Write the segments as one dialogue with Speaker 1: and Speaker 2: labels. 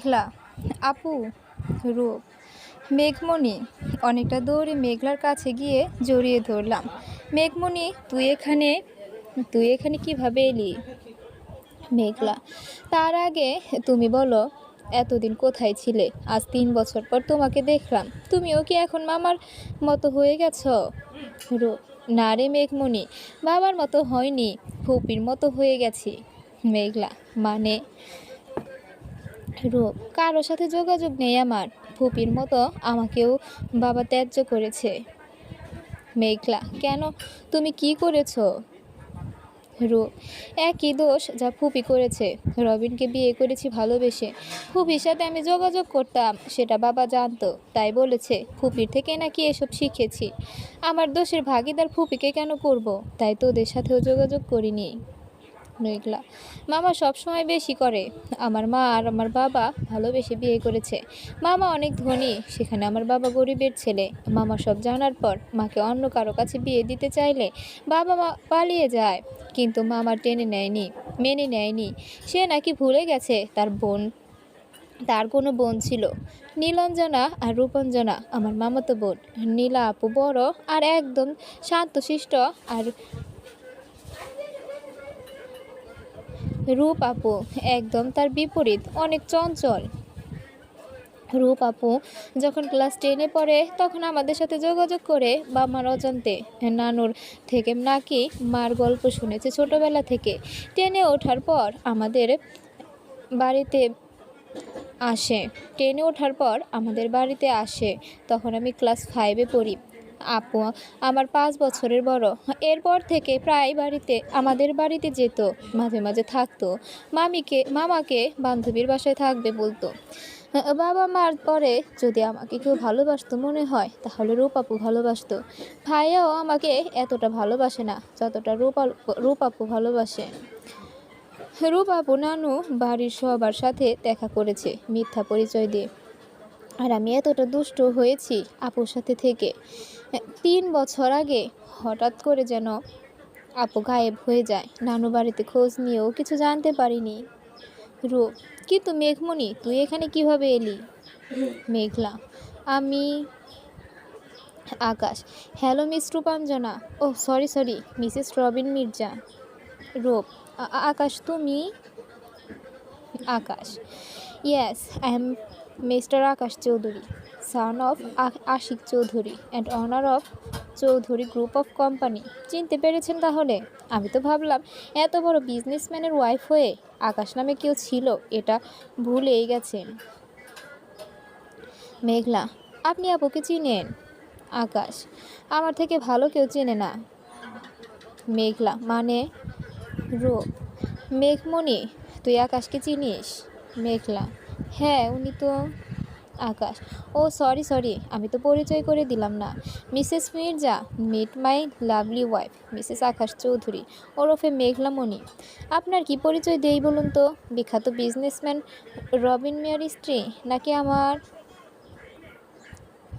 Speaker 1: মেঘলা, আপু, রূপ, মেঘমণি। অনেকটা দৌড়ে মেঘলার কাছে গিয়ে জড়িয়ে ধরলাম। মেঘমণি, তুই এখানে কিভাবে এলি? মেঘলা, তার আগে তুমি বলো, এতদিন কোথায় ছিলে? আজ 3 বছর পর তোমাকে দেখলাম। তুমিও কি এখন মামার মতো হয়ে গেছো? রূপ, না রে মেঘমণি, বাবার মতো হয়নি, ফুপির মতো হয়ে গেছি। মেঘলা, মানে? রূপ, কারোর সাথে যোগাযোগ নেই আমার। ফুপির মতো আমাকেও বাবা ত্যায্য করেছে। মেঘলা, কেন? তুমি কি করেছো? রূপ, একই দোষ যা ফুপি করেছে। রবিনকে বিয়ে করেছি ভালোবেসে। ফুপির সাথে আমি যোগাযোগ করতাম, সেটা বাবা জানতো, তাই বলেছে ফুপির থেকে নাকি এসব শিখেছি। আমার দোষের ভাগিদার ফুপিকে কেন করব? তাই তোদের সাথেও যোগাযোগ করিনি। মেঘলা, মামা সবসময় বেশি করে। আমার মা আর আমার বাবা ভালোবেসে বিয়ে করেছে। মামা অনেক ধনী, সেখানে আমার বাবা গরিবের ছেলে। মামা সব জানার পর মাকে অন্য কারো কাছে বিয়ে দিতে চাইলে মা পালিয়ে যায়, কিন্তু মামা মেনে নেয়নি। সে নাকি ভুলে গেছে তার কোনো বোন ছিল, নীলাঞ্জনা আর রূপঞ্জনা। আমার মামাতো বোন নীলা আপু বড় আর একদম শান্তশিষ্ট, আর রূপ আপু একদম তার বিপরীত, অনেক চঞ্চল। রূপ আপু যখন ক্লাস 10-এ পড়ে তখন আমাদের সাথে যোগাযোগ করে বাবার অজান্তে। নানুর থেকে নাকি মার গল্প শুনেছে ছোটবেলা থেকে। 10-এ ওঠার পর বাড়িতে আসে 10-এ ওঠার পর আমাদের বাড়িতে আসে, তখন আমি ক্লাস 5-এ পড়ি। আপু আমার 5 বছরের বড়। এরপর থেকে প্রায় আমাদের বাড়িতে যেত, মাঝে মাঝে থাকতো। মামাকে বান্ধবীর বাসায় থাকবে বলতো। বাবা মার পরে যদি আমাকে কেউ ভালোবাসতো মনে হয়, তাহলে রূপাপু ভালোবাসতো। ভাইয়াও আমাকে এতটা ভালোবাসে না যতটা রূপাপু ভালোবাসে। রূপাপু নানু বাড়ির সবার সাথে দেখা করেছে মিথ্যা পরিচয় দিয়ে, আর আমি এতটা দুষ্ট হয়েছি আপুর সাথে থেকে। 3 বছর আগে হঠাৎ করে যেন আপু গায়েব হয়ে যায়। নানু বাড়িতে খোঁজ নিয়েও কিছু জানতে পারিনি। রূপ, কিন্তু মেঘমণি, তুই এখানে কিভাবে এলি? মেঘলা, আমি Akash. Hello miss Rupanjana. Oh sorry, Mrs Robin Mirza. Rup, Akash তুমি? Akash, yes, I am Mister Akash Chowdhury, son of Ashik Chowdhury and owner of Chowdhury group of company. চিনতে পেরেছেন তাহলে? আমি তো ভাবলাম এত বড় বিজনেসম্যানের ওয়াইফ হয়ে আকাশ নামে কেউ ছিল, এটা ভুলেই গেছেন। মেঘলা, আপনি আপুকে চিনেন? আকাশ, আমার থেকে ভালো কেউ চেনে না। মেঘলা, মানে? রূপ, মেঘমণি, তুই আকাশকে চিনিস? মেঘলা, হ্যাঁ, উনি তো। আকাশ, ও সরি, আমি তো পরিচয় করে দিলাম না। Mrs Mirza, meet my lovely wife Mrs Akash Chowdhury ওরফে মেঘলামণি। আপনার কি পরিচয় দেই বলুন তো? বিখ্যাত বিজনেসম্যান রবিন মিয়ার স্ত্রী নাকি আমার?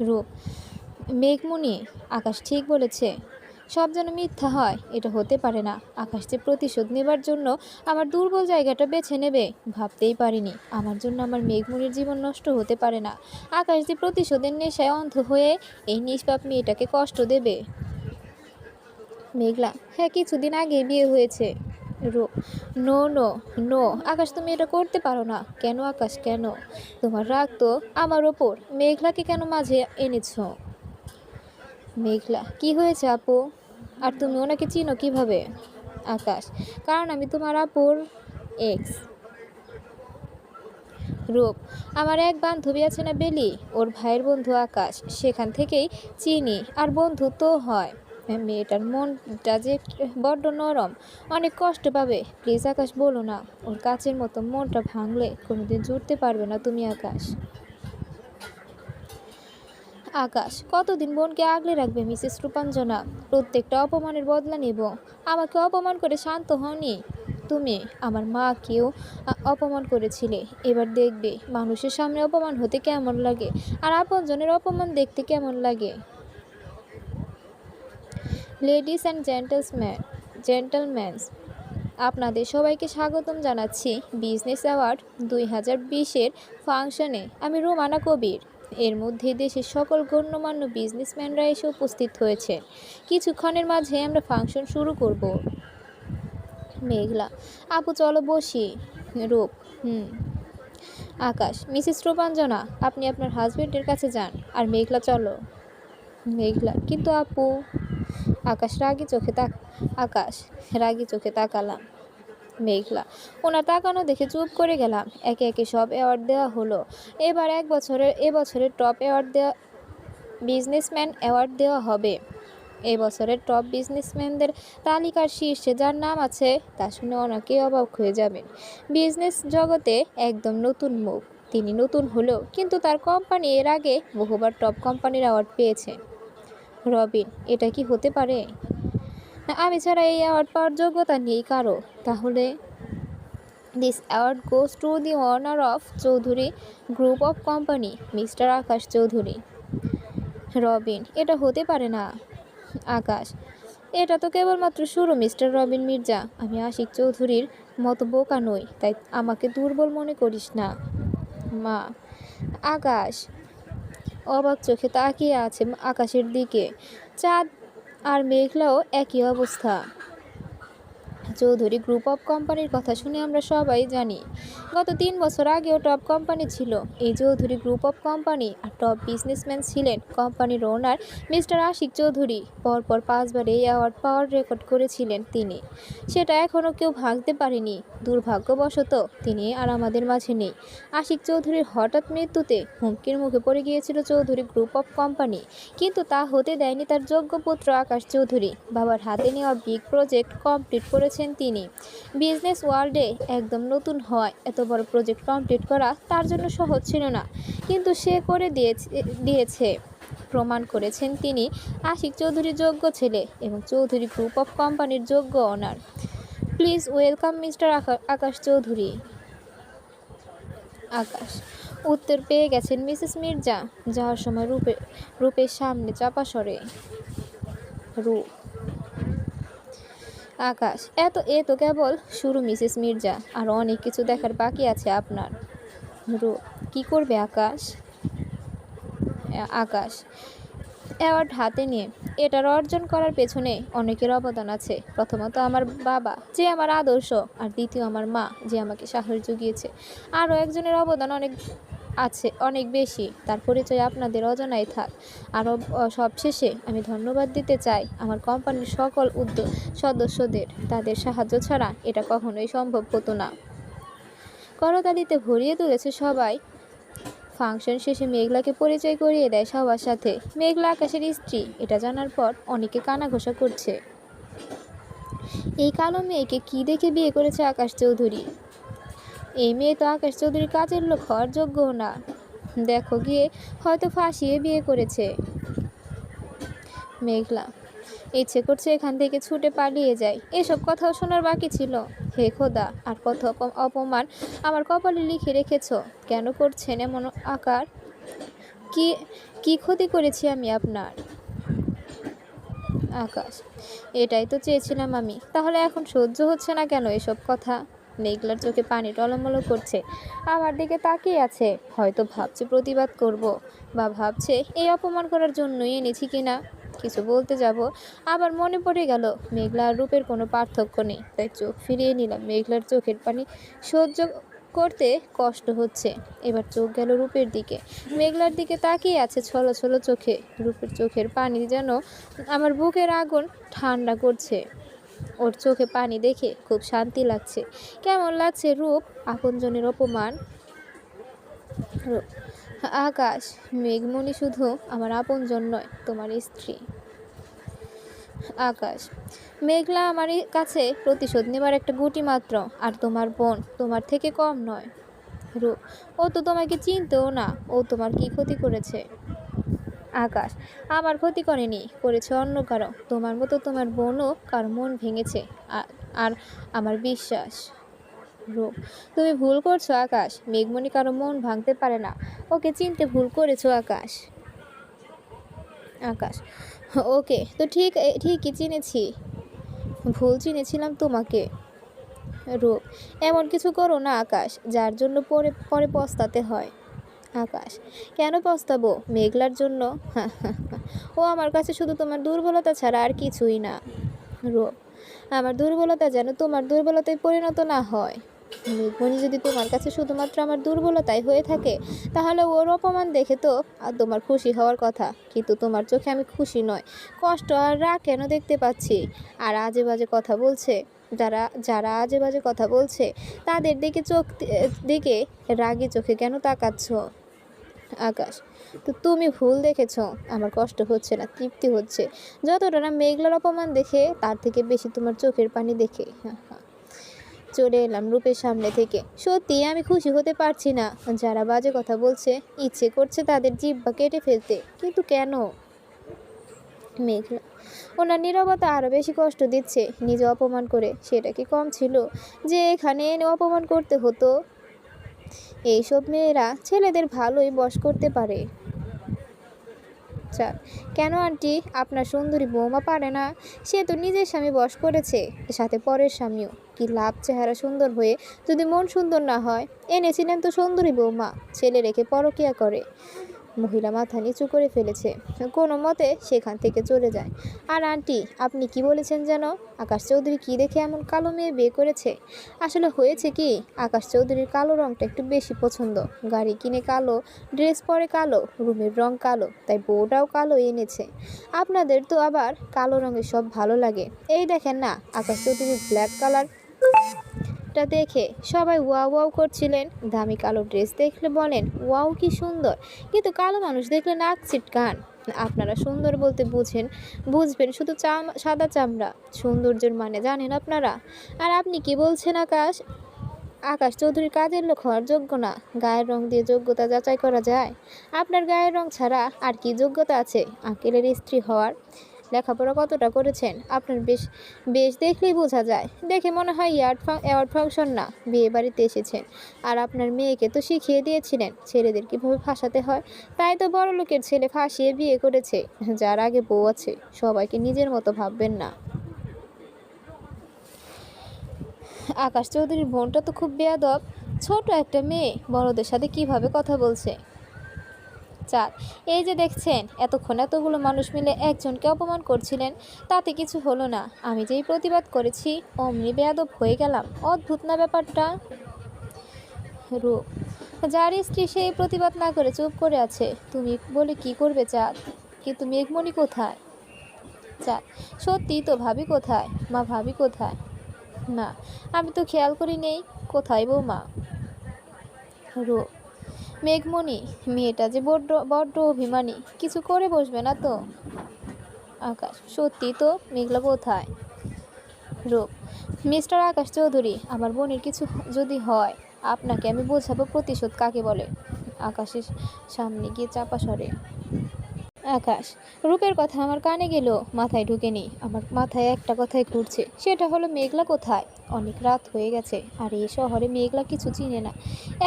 Speaker 1: রূপ, মেঘমণি, আকাশ ঠিক বলেছে। সব যেন মিথ্যা হয়, এটা হতে পারে না। আকাশ যে প্রতিশোধ নেবার জন্য আমার দুর্বল জায়গাটা বেছে নেবে ভাবতেই পারিনি। আমার জন্য আমার মেঘমণির জীবন নষ্ট হতে পারে না। আকাশ যে প্রতিশোধের নেশায় অন্ধ হয়ে এই নিষ্পাপ মেয়েটাকে কষ্ট দেবে। মেঘলা, হ্যাঁ, কিছুদিন আগে বিয়ে হয়েছে। নো নো নো, আকাশ তুমি এটা করতে পারো না। কেন আকাশ, কেন? তোমার রাগ তো আমার ওপর, মেঘলাকে কেন মাঝে এনেছো? মেঘলা, কি হয়েছে আপু? আর তুমি ওনাকে চিনো কিভাবে? আকাশ, কারণ আমি তোমার আপুর এক্স। রূপ, আমার এক বান্ধবী আছে না বেলি, ওর ভাইয়ের বন্ধু আকাশ, সেখান থেকেই চিনি, আর বন্ধু তো হয়। মেয়েটার মনটা যে বড্ড নরম, অনেক কষ্ট পাবে। প্লিজ আকাশ বলো না, ওর কাছের মতো মনটা ভাঙলে কোনোদিন জুড়তে পারবে না তুমি আকাশ। আকাশ, কতদিন বোনকে আগলে রাখবে মিসেস রূপাঞ্জনা? প্রত্যেকটা অপমানের বদলা নেব। আমাকে অপমান করে শান্ত হওনি তুমি? আমার মাকেও অপমান করেছিলে। এবার দেখবে মানুষের সামনে অপমান হতে কেমন লাগে, আর আপনজনের অপমান দেখতে কেমন লাগে। লেডিস অ্যান্ড জেন্টলম্যান, আপনাদের সবাইকে স্বাগতম জানাচ্ছি বিজনেস অ্যাওয়ার্ড 2020-এর ফাংশনে। আমি রোমানা কবির। এর মধ্যে দেশের সকল গণ্যমান্য বিজনেসম্যানরা এসে উপস্থিত হয়েছে। কিছুক্ষণের মাঝে আমরা ফাংশন শুরু করব। মেঘলা: আপু চলো বসি। রূপ: আকাশ: মিসেস রূপাঞ্জনা, আপনি আপনার হাজবেন্ডের কাছে যান। আর মেঘলা চলো। মেঘলা: কিন্তু আপু। আকাশ রাগী চোখে তাকালাম। মেঘলা: ওনার তাকানো দেখে চুপ করে গেলাম। একে একে সব অ্যাওয়ার্ড দেওয়া হলো। এবার এবছরের টপ বিজনেসম্যান অ্যাওয়ার্ড দেওয়া হবে। এবছরের টপ বিজনেসম্যানদের তালিকার শীর্ষে যার নাম আছে তা শুনে অনেকেই অবাক হয়ে যাবেন। বিজনেস জগতে একদম নতুন মুখ। তিনি নতুন হলেও কিন্তু তার কোম্পানি এর আগে বহুবার টপ কোম্পানির অ্যাওয়ার্ড পেয়েছে। রবিন: এটা কি হতে পারে? আমি ছাড়া এই অ্যাওয়ার্ড পাওয়ার যোগ্যতা নেই কারো। তাহলে this award goes to the owner of Chowdhury group of company, Mister Akash Chowdhury. Robin: এটা হতে পারে না। আকাশ: এটা তো কেবলমাত্র শুরু মিস্টার রবিন মির্জা। আমি আশিক চৌধুরীর মতো বোকা নই, তাই আমাকে দুর্বল মনে করিস না। মা: আকাশ অবাক চোখে তাকিয়ে আছে আকাশের দিকে। চাঁদ আর মেঘলাও একই অবস্থা। চৌধুরী গ্রুপ অফ কোম্পানির কথা শুনে আমরা সবাই জানি গত 3 বছর আগেও টপ কোম্পানি ছিল এই চৌধুরী গ্রুপ অফ কোম্পানি। আর টপ বিজনেসম্যান ছিলেন কোম্পানির ওনার মিস্টার আশিক চৌধুরী। পরপর 5 বার এই অ্যাওয়ার্ড পাওয়ার রেকর্ড করেছিলেন তিনি। সেটা এখনও কেউ ভাঙতে পারেনি। দুর্ভাগ্যবশত তিনি আর আমাদের মাঝে নেই। আশিক চৌধুরীর হঠাৎ মৃত্যুতে হুমকির মুখে পড়ে গিয়েছিল চৌধুরী গ্রুপ অফ কোম্পানি, কিন্তু তা হতে দেয়নি তার যোগ্য পুত্র আকাশ চৌধুরী। বাবার হাতে নেওয়া বিগ প্রজেক্ট কমপ্লিট করেছেন তিনি। বিজনেস ওয়ার্ল্ডে একদম নতুন হওয়ায় এত বড় প্রজেক্ট কমপ্লিট করা তার জন্য সহজ ছিল না, কিন্তু সে করে দিয়েছে। প্রমাণ করেছেন তিনি আশিক চৌধুরীর যোগ্য ছেলে এবং চৌধুরী গ্রুপ অফ কোম্পানির যোগ্য ওনার। Please welcome mister Akash Chowdhury. আকাশ: উত্তর পেয়ে গেছেন মিসেস মির্জা। যাওয়ার সময় রূপের সামনে চাপা সরে। রূপ: আকাশ: এ তো কেবল শুরু মিসেস মির্জা, আর অনেক কিছু দেখার বাকি আছে আপনার। রূপ: কি করবে আকাশ? আকাশ অ্যাওয়ার্ড হাতে নিয়ে: এটার অর্জন করার পেছনে অনেকের অবদান আছে। প্রথমত আমার বাবা, যে আমার আদর্শ, আর দ্বিতীয় আমার মা, যে আমাকে সাহস জুগিয়েছে। আরও একজনের অবদান অনেক বেশি, তার পরিচয় আপনাদের অজানাই থাক। আরও সবশেষে আমি ধন্যবাদ দিতে চাই আমার কোম্পানির সকল সদস্যদের। তাদের সাহায্য ছাড়া এটা কখনোই সম্ভব হতো না। করতালিতে ভরিয়ে তুলেছে সবাই। ফাংশন শেষে মেঘলাকে পরিচয় করিয়ে দেয় সবার সাথে। মেঘলা আকাশের স্ত্রী, এটা জানার পর অনেকে কানাঘোষা করছে। এই কালো মেয়েকে কি দেখে বিয়ে করেছে আকাশ চৌধুরী? এই মেয়ে তো আকাশ চৌধুরীর কাজের লোক হওয়ার যোগ্যও না। দেখো গিয়ে, হয়তো ফাঁসিয়ে বিয়ে করেছে। মেঘলা: ইচ্ছে করছে এখান থেকে ছুটে পালিয়ে যায়। এসব কথাও শোনার বাকি ছিল। হে খোদা, আর কত অপমান আমার কপালে লিখে রেখেছ। কেন করছেন এমন আকার? কি ক্ষতি করেছি আমি আপনার? আকাশ: এটাই তো চেয়েছিলাম আমি। তাহলে এখন সহ্য হচ্ছে না কেন এসব কথা? মেঘলার চোখে পানি টলমলো করছে। আমার দিকে তাকিয়ে আছে। হয়তো ভাবছে প্রতিবাদ করব, বা ভাবছে এই অপমান করার জন্যই এনেছি কিনা। কিছু বলতে যাব, আবার মনে পড়ে গেল মেঘলা আর রূপের কোনো পার্থক্য নেই, তাই চোখ ফিরিয়ে নিলাম। মেঘলার চোখের পানি সহ্য করতে কষ্ট হচ্ছে। এবার চোখ গেল রূপের দিকে। মেঘলার দিকে তাকিয়ে আছে ছলো ছলো চোখে। রূপের চোখের পানি যেন আমার বুকের আগুন ঠান্ডা করছে। ওর চোখে পানি দেখে খুব শান্তি লাগছে। কেমন লাগছে রূপ? আপনজনের অপমান। আকাশ: মেঘমণি শুধু আমার আপনজন নয়, তোমার স্ত্রী। আকাশ: মেঘলা আমার কাছে প্রতিশোধ নেবার একটা গুটি মাত্র, আর তোমার বোন তোমার থেকে কম নয়। রূপ: ও তো তোমাকে চিনতেও না। ও তোমার কি ক্ষতি করেছে? আকাশ: আমার ক্ষতি করেনি, করেছে অন্য কারো। তোমার মতো তোমার বোনও কারো মন ভেঙেছে, আর আমার বিশ্বাস। রূপ: তুমি ভুল করছো আকাশ। মেঘমণি কারো মন ভাঙতে পারে না। ওকে চিনতে ভুল করেছো আকাশ। আকাশ: ওকে তো ঠিকই চিনেছি। ভুল চিনেছিলাম তোমাকে। রূপ, এমন কিছু করো না আকাশ যার জন্য পরে পরে পস্তাতে হয়। আকাশ, কেন পস্তাবো? মেঘলার জন্য? ও আমার কাছে শুধু তোমার দুর্বলতা ছাড়া আর কিছুই না। রূপ, আমার দুর্বলতা যেন তোমার দুর্বলতায় পরিণত না হয়। মেঘমণি, যদি তোমার কাছে শুধুমাত্র আমার দুর্বলতাই হয়ে থাকে তাহলে ওর অপমান দেখে তো আর তোমার খুশি হওয়ার কথা, কিন্তু তোমার চোখে আমি খুশি নয়, কষ্ট আর রাগ কেন দেখতে পাচ্ছি। আর আজে বাজে কথা বলছে, যারা যারা আজে বাজে কথা বলছে তাদের দিকে দিকে রাগী চোখে কেন তাকাচ্ছ? আকাশ, তো তুমি ভুল দেখেছো, আমার কষ্ট হচ্ছে না, তৃপ্তি হচ্ছে। যতটা না মেঘলার অপমান দেখে তার থেকে বেশি তোমার চোখের পানি দেখে। চলে এলাম রূপের সামনে থেকে। সত্যি আমি খুশি হতে পারছি না। যারা বাজে কথা বলছে ইচ্ছে করছে তাদের জিহ্বা কেটে ফেলতে, কিন্তু কেন? মেঘলা, ওনার নীরবতা আরও বেশি কষ্ট দিচ্ছে। নিজে অপমান করে সেটা কি কম ছিল যে এখানে এনে অপমান করতে হতো? এইসব মেয়েরা ছেলেদের ভালোই বশ করতে পারে। আচ্ছা, কেন আন্টি আপনার সুন্দরী বৌমা পারে না? সে তো নিজের স্বামী বশ করেছে, সাথে পরের স্বামীও। কি লাভ চেহারা সুন্দর হয়ে যদি মন সুন্দর না হয়? এনেছিলেন তো সুন্দরী বৌমা, ছেলে রেখে পরকিয়া করে। মহিলা মাথা নিচু করে ফেলেছে, কোনো মতে সেখান থেকে চলে যায়। আর আন্টি, আপনি কি বলেছেন যেন? আকাশ চৌধুরী কি দেখে এমন কালো মেয়ে বিয়ে করেছে? আসলে হয়েছে কি, আকাশ চৌধুরীর কালো রঙটা একটু বেশি পছন্দ। গাড়ি কিনে কালো, ড্রেস পরে কালো, রুমের রং কালো, তাই বউটাও কালো এনেছে। আপনাদের তো আবার কালো রঙের সব ভালো লাগে। এই দেখেন না, আকাশ চৌধুরীর ব্ল্যাক কালার দেখে সবাই ওয়াও ওয়াও করছিলেন। দামি কালো ড্রেস দেখলে বলেন ওয়াও কি সুন্দর, কিন্তু কালো মানুষ দেখলে নাক ছিটকান। আপনারা সুন্দর বলতে বুঝবেন শুধু সাদা চামড়া। সৌন্দর্যের মানে জানেন আপনারা? আর আপনি কি বলছেন আকাশ? আকাশ চৌধুরীর কাজের লোক হওয়ার যোগ্য না। গায়ের রং দিয়ে যোগ্যতা যাচাই করা যায়? আপনার গায়ের রং ছাড়া আর কি যোগ্যতা আছে আঙ্কেলের স্ত্রী হওয়ার? লেখাপড়া কতটা করেছেন আপনার? বেশ বেশ দেখলেই বোঝা যায়। দেখে মনে হয় অ্যাওয়ার্ড ফাংশন না, বিয়ে বাড়িতে এসেছেন। আর আপনার মেয়েকে তো শিখিয়ে দিয়েছিলেন ছেলেদের কীভাবে ফাঁসাতে হয়, তাই তো বড় লোকের ছেলে ফাঁসিয়ে বিয়ে করেছে। যার আগে বউ আছে। সবাইকে নিজের মতো ভাববেন না। আকাশ চৌধুরীর বোনটা তো খুব বেয়াদব। ছোট একটা মেয়ে বড়দের সাথে কিভাবে কথা বলছে। চাঁদ, এই যে দেখছেন, এতক্ষণ এতগুলো মানুষ মিলে একজনকে অপমান করছিলেন, তাতে কিছু হলো না। আমি যেই প্রতিবাদ করেছি অমনি বেয়াদব হয়ে গেলাম। অদ্ভুত না ব্যাপারটা? রূপ, যার স্ত্রী সেই প্রতিবাদ না করে চুপ করে আছে, তুমি বলে কি করবে চাঁদ? কিন্তু মেঘমণি কোথায়? চাঁদ, সত্যিই তো, ভাবি কোথায়? মা, ভাবি কোথায়? না, আমি তো খেয়াল করি নেই। কোথায় বৌমা? রূপ, মেঘমণি, মেয়েটা যে বড্ড বড্ড অভিমানী, কিছু করে বসবে না তো? আকাশ, সত্যি তো, মেঘলা কোথায়? রূপ, মিস্টার আকাশ চৌধুরী, আমার বোনের কিছু যদি হয় আপনাকে আমি বোঝাবো প্রতিশোধ কাকে বলে। আকাশের সামনে গিয়ে চাপা স্বরে। আকাশ, রূপের কথা আমার কানে গেল, মাথায় ঢুকেনি। আমার মাথায় একটা কথাই ঘুরছে, সেটা হলো মেঘলা কোথায়? অনেক রাত হয়ে গেছে, আর এই শহরে মেঘলা কিছু চিনে না।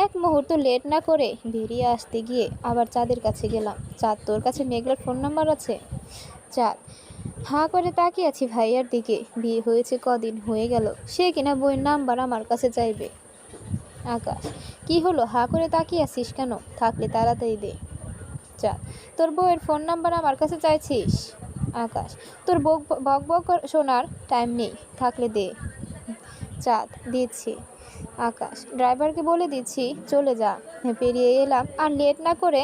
Speaker 1: এক মুহূর্ত লেট না করে বেরিয়ে আসতে গিয়ে আবার চাঁদের কাছে গেলাম। চাঁদ, তোর কাছে মেঘলার ফোন নাম্বার আছে? চাঁদ, হাঁ করে তাকিয়ে আছি ভাইয়ার দিকে। বিয়ে হয়েছে কদিন হয়ে গেল, সে কিনা বইয়ের নাম্বার আমার কাছে চাইবে। আকাশ, কি হলো, হাঁ করে তাকিয়ে আছিস কেন? থাকলে তাড়াতাড়ি দে। চাঁদ, তোর বউয়ের ফোন নাম্বার আমার কাছে চাইছিস? আকাশ, তোর বক বক শোনার টাইম নেই, থাকলে দে। চাঁদ, দিচ্ছি। আকাশ, ড্রাইভারকে বলে দিচ্ছি চলে যা। পেরিয়ে এলাম আর লেট না করে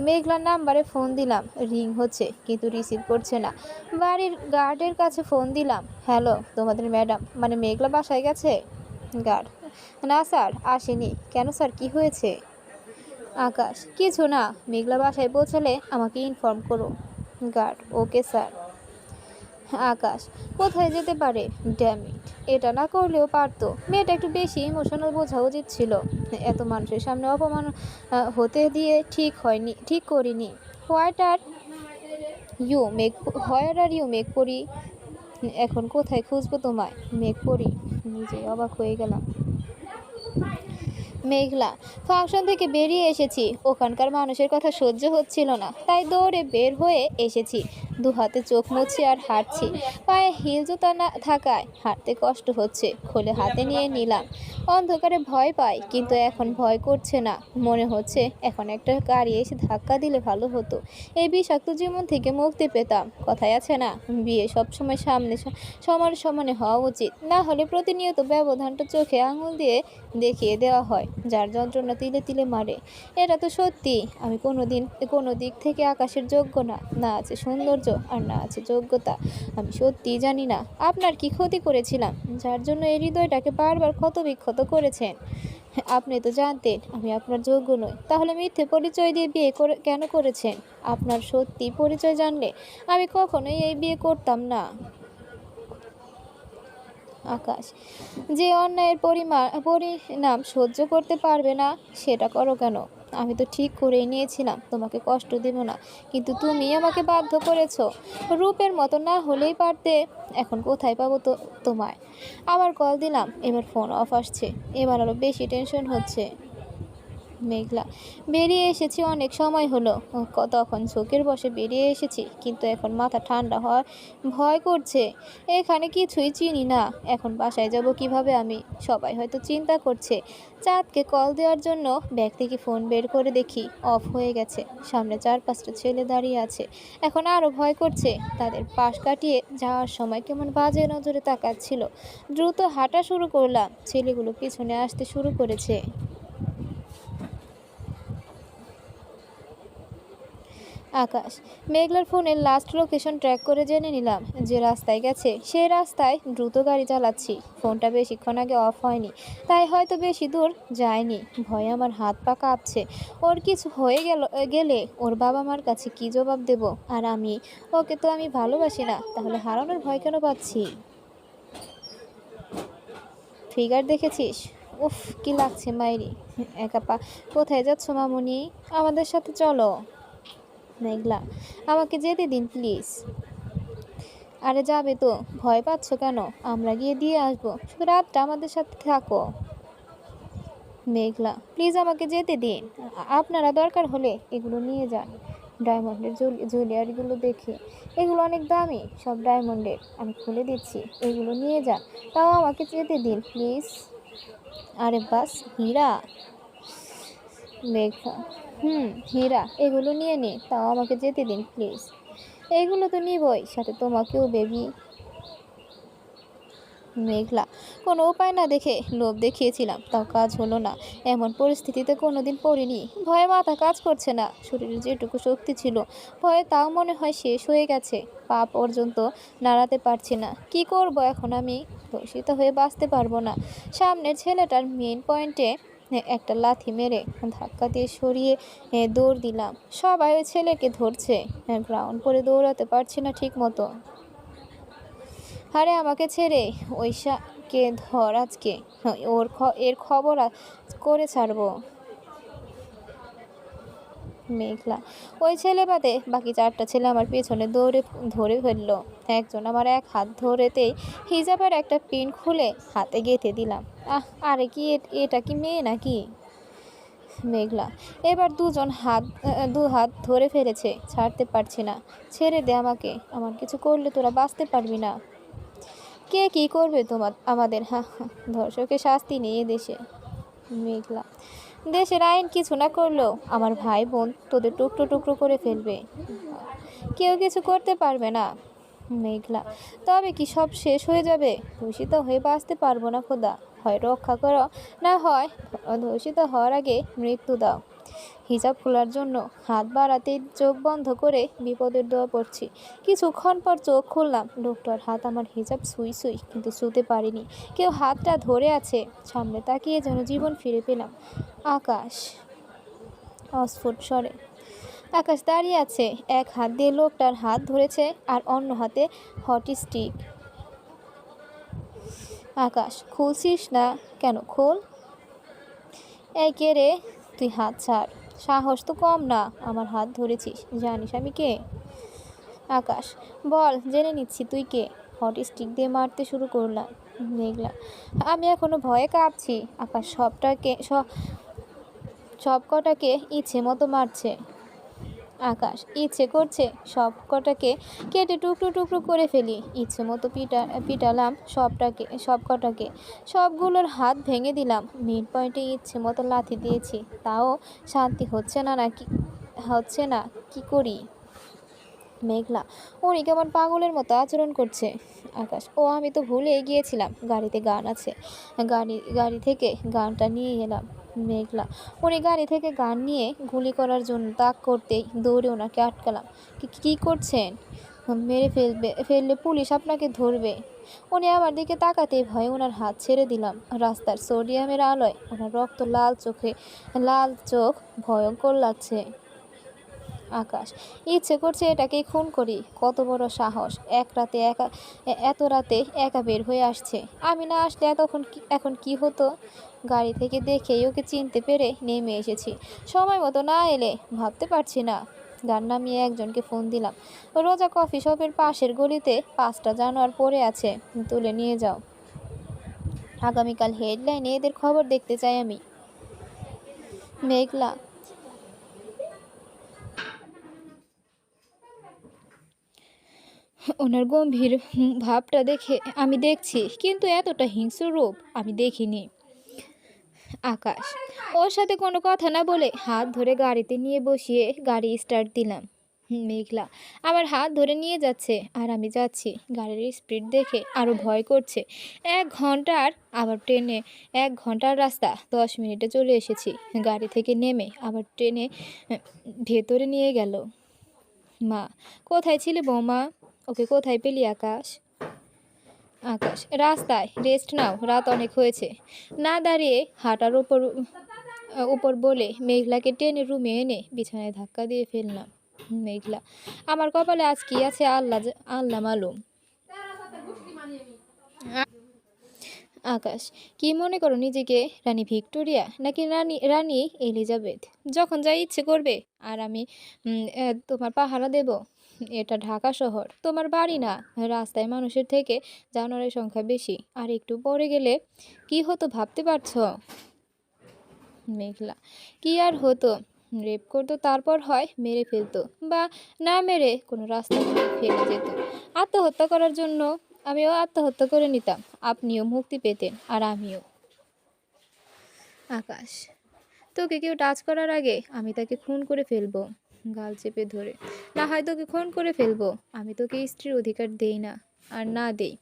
Speaker 1: মেঘলার নাম্বারে ফোন দিলাম। রিং হচ্ছে কিন্তু রিসিভ করছে না। বাড়ির গার্ডের কাছে ফোন দিলাম। হ্যালো, তোমাদের ম্যাডাম মানে মেঘলা বাসায় গেছে? গার্ড, না স্যার, আসেনি। কেন স্যার, কি হয়েছে? আকাশ, কিছু না, মেঘলা বাসায় পৌঁছালে আমাকে ইনফর্ম করো। Guard, okay sir. আকাশ, কোথায় যেতে পারে? ড্যামিট, এটা না করলেও পারতো। মেয়েটা একটু বেশি ইমোশনাল বোঝা উচিত ছিল। এত মানুষের সামনে অপমান হতে দিয়ে ঠিক করিনি। হোয়াট আর ইউ মেঘ পরি? এখন কোথায় খুঁজবো তোমায়? মেঘ পরি, নিজে অবাক হয়ে গেলাম। মেঘলা, ফাংশন থেকে বেরিয়ে এসেছি, ওখানকার মানুষের কথা সহ্য হচ্ছিল না, তাই দৌড়ে বের হয়ে এসেছি। দু হাতে চোখ মুছি আর হাঁটছি। পায়ে হিল জুতা না থাকায় হাঁটতে কষ্ট হচ্ছে, খুলে হাতে নিয়ে নিলাম। অন্ধকারে ভয় পাই, কিন্তু এখন ভয় করছে না। মনে হচ্ছে এখন একটা গাড়ি এসে ধাক্কা দিলে ভালো হতো, এই বিষাক্ত জীবন থেকে মুক্তি পেতাম। কথায় আছে না, বিয়ে সবসময় সমান সমানে হওয়া উচিত, না হলে প্রতিনিয়ত ব্যবধানটা চোখে আঙুল দিয়ে দেখিয়ে দেওয়া হয়, যার যন্ত্রণা তিলে তিলে মারে। এটা তো সত্যি, আমি কোনো দিক থেকে আকাশের যোগ্য না, না আছে সৌন্দর্য আর না আছে যোগ্যতা। আমি সত্যিই জানি না আপনার কি ক্ষতি করেছিলাম, যার জন্য এই হৃদয়টাকে বারবার ক্ষত বিক্ষত করেছেন। আপনি তো জানতেন আমি আপনার যোগ্য নই, তাহলে মিথ্যে পরিচয় দিয়ে বিয়ে কেন করেছেন? আপনার সত্যি পরিচয় জানলে আমি কখনোই এই বিয়ে করতাম না। আকাশ, যে অন্যায়ের পরিণাম সহ্য করতে পারবে না সেটা করো কেন? আমি তো ঠিক করেই নিয়েছিলাম তোমাকে কষ্ট দেব না, কিন্তু তুমি আমাকে বাধ্য করেছো। রূপের মতো না হলেই পারতে। এখন কোথায় পাবো তো তোমায়? আবার কল দিলাম, এবার ফোন অফ আসছে। এবার আরো বেশি টেনশন হচ্ছে। মেঘলা, বেরিয়ে এসেছি অনেক সময় হলো, তখন চোখের বসে বেরিয়ে এসেছি, কিন্তু এখন মাথা ঠান্ডা হয়, ভয় করছে। এখানে কিছুই চিনি না, এখন বাসায় যাব কিভাবে আমি? সবাই হয়তো চিন্তা করছে। চাঁদকে কল দেওয়ার জন্য ব্যাগ থেকে ফোন বের করে দেখি অফ হয়ে গেছে। সামনে 4-5টা ছেলে দাঁড়িয়ে আছে। এখন আরও ভয় করছে, তাদের পাশ কাটিয়ে যাওয়ার সময় কেমন বাজে নজরে তাকাচ্ছিল। দ্রুত হাঁটা শুরু করলাম, ছেলেগুলো পিছনে আসতে শুরু করেছে। আকাশ, মেঘলার ফোনের লাস্ট লোকেশন ট্র্যাক করে জেনে নিলাম যে রাস্তায় গেছে, সেই রাস্তায় দ্রুত গাড়ি চালাচ্ছি। ফোনটা বেশিক্ষণ আগে অফ হয়নি, তাই হয়তো বেশি দূর যায়নি। ভয়ে আমার হাত পা কাঁপছে। ওর কিছু হয়ে গেলে ওর বাবা মার কাছে কি জবাব দেব? আর ওকে তো আমি ভালোবাসি না, তাহলে হারানোর ভয় কেন পাচ্ছি? ফিগার দেখেছিস? উফ, কি লাগছে মাইরি। একা কোথায় যাচ্ছ মামুনি? আমাদের সাথে চলো। মেঘলা, আমাকে যেতে দিন প্লিজ। আরে যাবে তো, ভয় পাচ্ছ কেন? আমরা গিয়ে দিয়ে আসবো, শুধু রাতটা আমাদের সাথে থাকো। মেঘলা, প্লিজ আমাকে যেতে দিন। আপনারা দরকার হলে এগুলো নিয়ে যান, ডায়মন্ডের জুয়েলারিগুলো দেখে। এগুলো অনেক দামি, সব ডায়মন্ডের, আমি খুলে দিচ্ছি, এগুলো নিয়ে যান। তাও আমাকে যেতে দিন প্লিজ। আরে বাস, হীরা। মেঘলা, হীরা, এগুলো নিয়ে নে, তাও আমাকে যেতে দিন প্লিজ। এইগুলো তো নিবই, সাথে তোমাকেও বেবি। মেঘলা, কোনো উপায় না দেখে লোভ দেখিয়েছিলাম, তাও কাজ হলো না। এমন পরিস্থিতিতে কোনোদিন পড়িনি। ভয়ে মাথা কাজ করছে না, শরীরে যেটুকু শক্তি ছিল ভয়ে তাও মনে হয় শেষ হয়ে গেছে। পা পর্যন্ত নাড়াতে পারছি না। কি করব এখন আমি? দূষিত হয়ে বাঁচতে পারবো না। সামনের ছেলেটার মেন পয়েন্টে একটা লাথি মেরে ধাক্কা দিয়ে সরিয়ে দৌড় দিলাম। সবাই ওই ছেলেকে ধরছে, গ্রাউন্ড করে দৌড়াতে পারছি না ঠিক মতো। আরে আমাকে ছেড়ে ঐশাকে ধর আজকে, এর খবর করে ছাড়বো। মেঘলা, ওই ছেলে বাদে বাকি 4টা ছেলে আমার পেছনে ধরে ফেললো। একজন আমার এক হাত ধরেতেই হিজাবের একটা পিন খুলে হাতে গেঁথে দিলাম। আরে কি এটা কি মেয়ে নাকি? মেঘলা, এবার দু হাত ধরে ফেলেছে, ছাড়তে পারছি না। ছেড়ে দে আমাকে, আমার কিছু করলে তোরা বাঁচতে পারবি না। কে কি করবে আমাদের? ধর্ষকের শাস্তি নেই দেশে। মেঘলা, দেশের আইন কিছু না করলেও আমার ভাই বোন তোদের টুকরো টুকরো করে ফেলবে, কেউ কিছু করতে পারবে না। মেঘলা, তবে কি সব শেষ হয়ে যাবে? দূষিত হয়ে বাঁচতে পারবো না খোদা, হয় রক্ষা করো, না হয় দূষিত হওয়ার আগে মৃত্যু দাও। হিজাব খোলার জন্য হাত বাড়াতেই চোখ বন্ধ করে বিপদের দোয়া পড়ছি। কিছুক্ষণ পর চোখ খুললাম, লোকটার হাত আমার হিজাব সুই কিন্তু ছুঁতে পারিনি। কেউ হাতটা ধরে আছে, সামনে তাকিয়ে যেন জীবন ফিরে পেলাম। আকাশ, অস্ফুট স্বরে। আকাশ দাঁড়িয়ে আছে, এক হাত দিয়ে লোকটার হাত ধরেছে আর অন্য হাতে হট স্টিক। আকাশ, খুলছিস না কেন? খোল। এই কে রে তুই? হাত ছাড়, সাহস তো কম না, আমার হাত ধরেছিস, জানিস আমি কে? আকাশ, বল, জেনে নিচ্ছি তুই কে। হট স্টিক দিয়ে মারতে শুরু করলাম। মেঘলা, আমি এখনো ভয়ে কাঁপছি। আকাশ সব কটাকে ইচ্ছে মতো মারছে। আকাশ, ইচ্ছে করছে সব কটাকে কেটে টুকরো টুকরো করে ফেলি। ইচ্ছে মতো পিটালাম সব কটাকে। সবগুলোর হাত ভেঙে দিলাম। মিড পয়েন্টে ইচ্ছে মতো লাথি দিয়েছি, তাও শান্তি হচ্ছে না, কি করি? মেঘলা, উনি কেমন পাগলের মতো আচরণ করছে। আকাশ, ও আমি তো ভুলেই গিয়েছিলাম গাড়িতে গান আছে। গাড়ি থেকে গানটা নিয়ে এলাম। মেঘলা, উনি গাড়ি থেকে গান নিয়ে গুলি করার জন্য তাক করতেই দৌড়ে ওনাকে আটকালাম। কি করছেন? ফেললে পুলিশ আপনাকে ধরবে। উনি আমার দিকে তাকাতেই ভয়ে ওনার হাত ছেড়ে দিলাম। রাস্তার সোডিয়ামের আলোয় ওনার রক্ত লাল চোখ ভয়ঙ্কর লাগছে। আকাশ, ইচ্ছে করছে এটাকেই খুন করি। কত বড় সাহস! এত রাতে একা বের হয়ে আসছে। আমি না আসলে এখন কি হতো? গাড়ি থেকে দেখেই ওকে চিনতে পেরে নেমে এসেছি। সময় মতো না এলে ভাবতে পারছি না। গান নামিয়ে একজনকে ফোন দিলাম। রোজা কফি শপের পাশের গলিতে 5টা জানোয়ার পড়ে আছে, তুলে নিয়ে যাও। আগামীকাল হেডলাইনে এদের খবর দেখতে চাই আমি। মেঘলা, ওনার গম্ভীর ভাবটা দেখে আমি দেখছি, কিন্তু এতটা হিংস্র রূপ আমি দেখিনি। আকাশ, ওর সাথে কোনো কথা না বলে হাত ধরে গাড়িতে নিয়ে বসিয়ে গাড়ি স্টার্ট দিলাম। মেঘলা আমার হাত ধরে নিয়ে যাচ্ছে আর আমি যাচ্ছি। গাড়ির স্পিড দেখে আরও ভয় করছে। 1 ঘন্টার রাস্তা 10 মিনিটে চলে এসেছি। গাড়ি থেকে নেমে আবার ট্রেনে ভেতরে নিয়ে গেল। মা, কোথায় ছিলে বৌমা? ওকে কোথায় পেলি আকাশ? আকাশ, রাস্তায়, রেস্ট নাও, রাত অনেক হয়েছে। না দাঁড়িয়ে হাঁটার উপর বলে মেঘলাকে টেনে রুমে এনে বিছানায় ধাক্কা দিয়ে ফেললাম। মেঘলা, আমার কপালে আজ কি আছে আল্লাহ মালুম। আকাশ, কি মনে করো নিজেকে? রানী ভিক্টোরিয়া নাকি রানী এলিজাবেথ? যখন যা ইচ্ছে করবে আর আমি তোমার পাহারা দেব? এটা ঢাকা শহর, তোমার বাড়ি না। রাস্তায় মানুষের থেকে জানোয়ারের সংখ্যা বেশি। আর একটু পরে গেলে কি হতো ভাবতে পারছো? মেঘলা, কি আর হতো? রেপ করতো, তারপর হয় মেরে ফেলতো, বা না মেরে কোনো রাস্তা ফেলে যেত আত্মহত্যা করার জন্য। আমিও আত্মহত্যা করে নিতাম, আপনিও মুক্তি পেতেন আর আমিও। আকাশ, তোকে কেউ টাচ করার আগে আমি তাকে খুন করে ফেলবো, গাল চেপে ধরে। না হয় তোকে খুন করে ফেলবো। আমি তোকে স্ত্রীর অধিকার দেই না, আর না দেই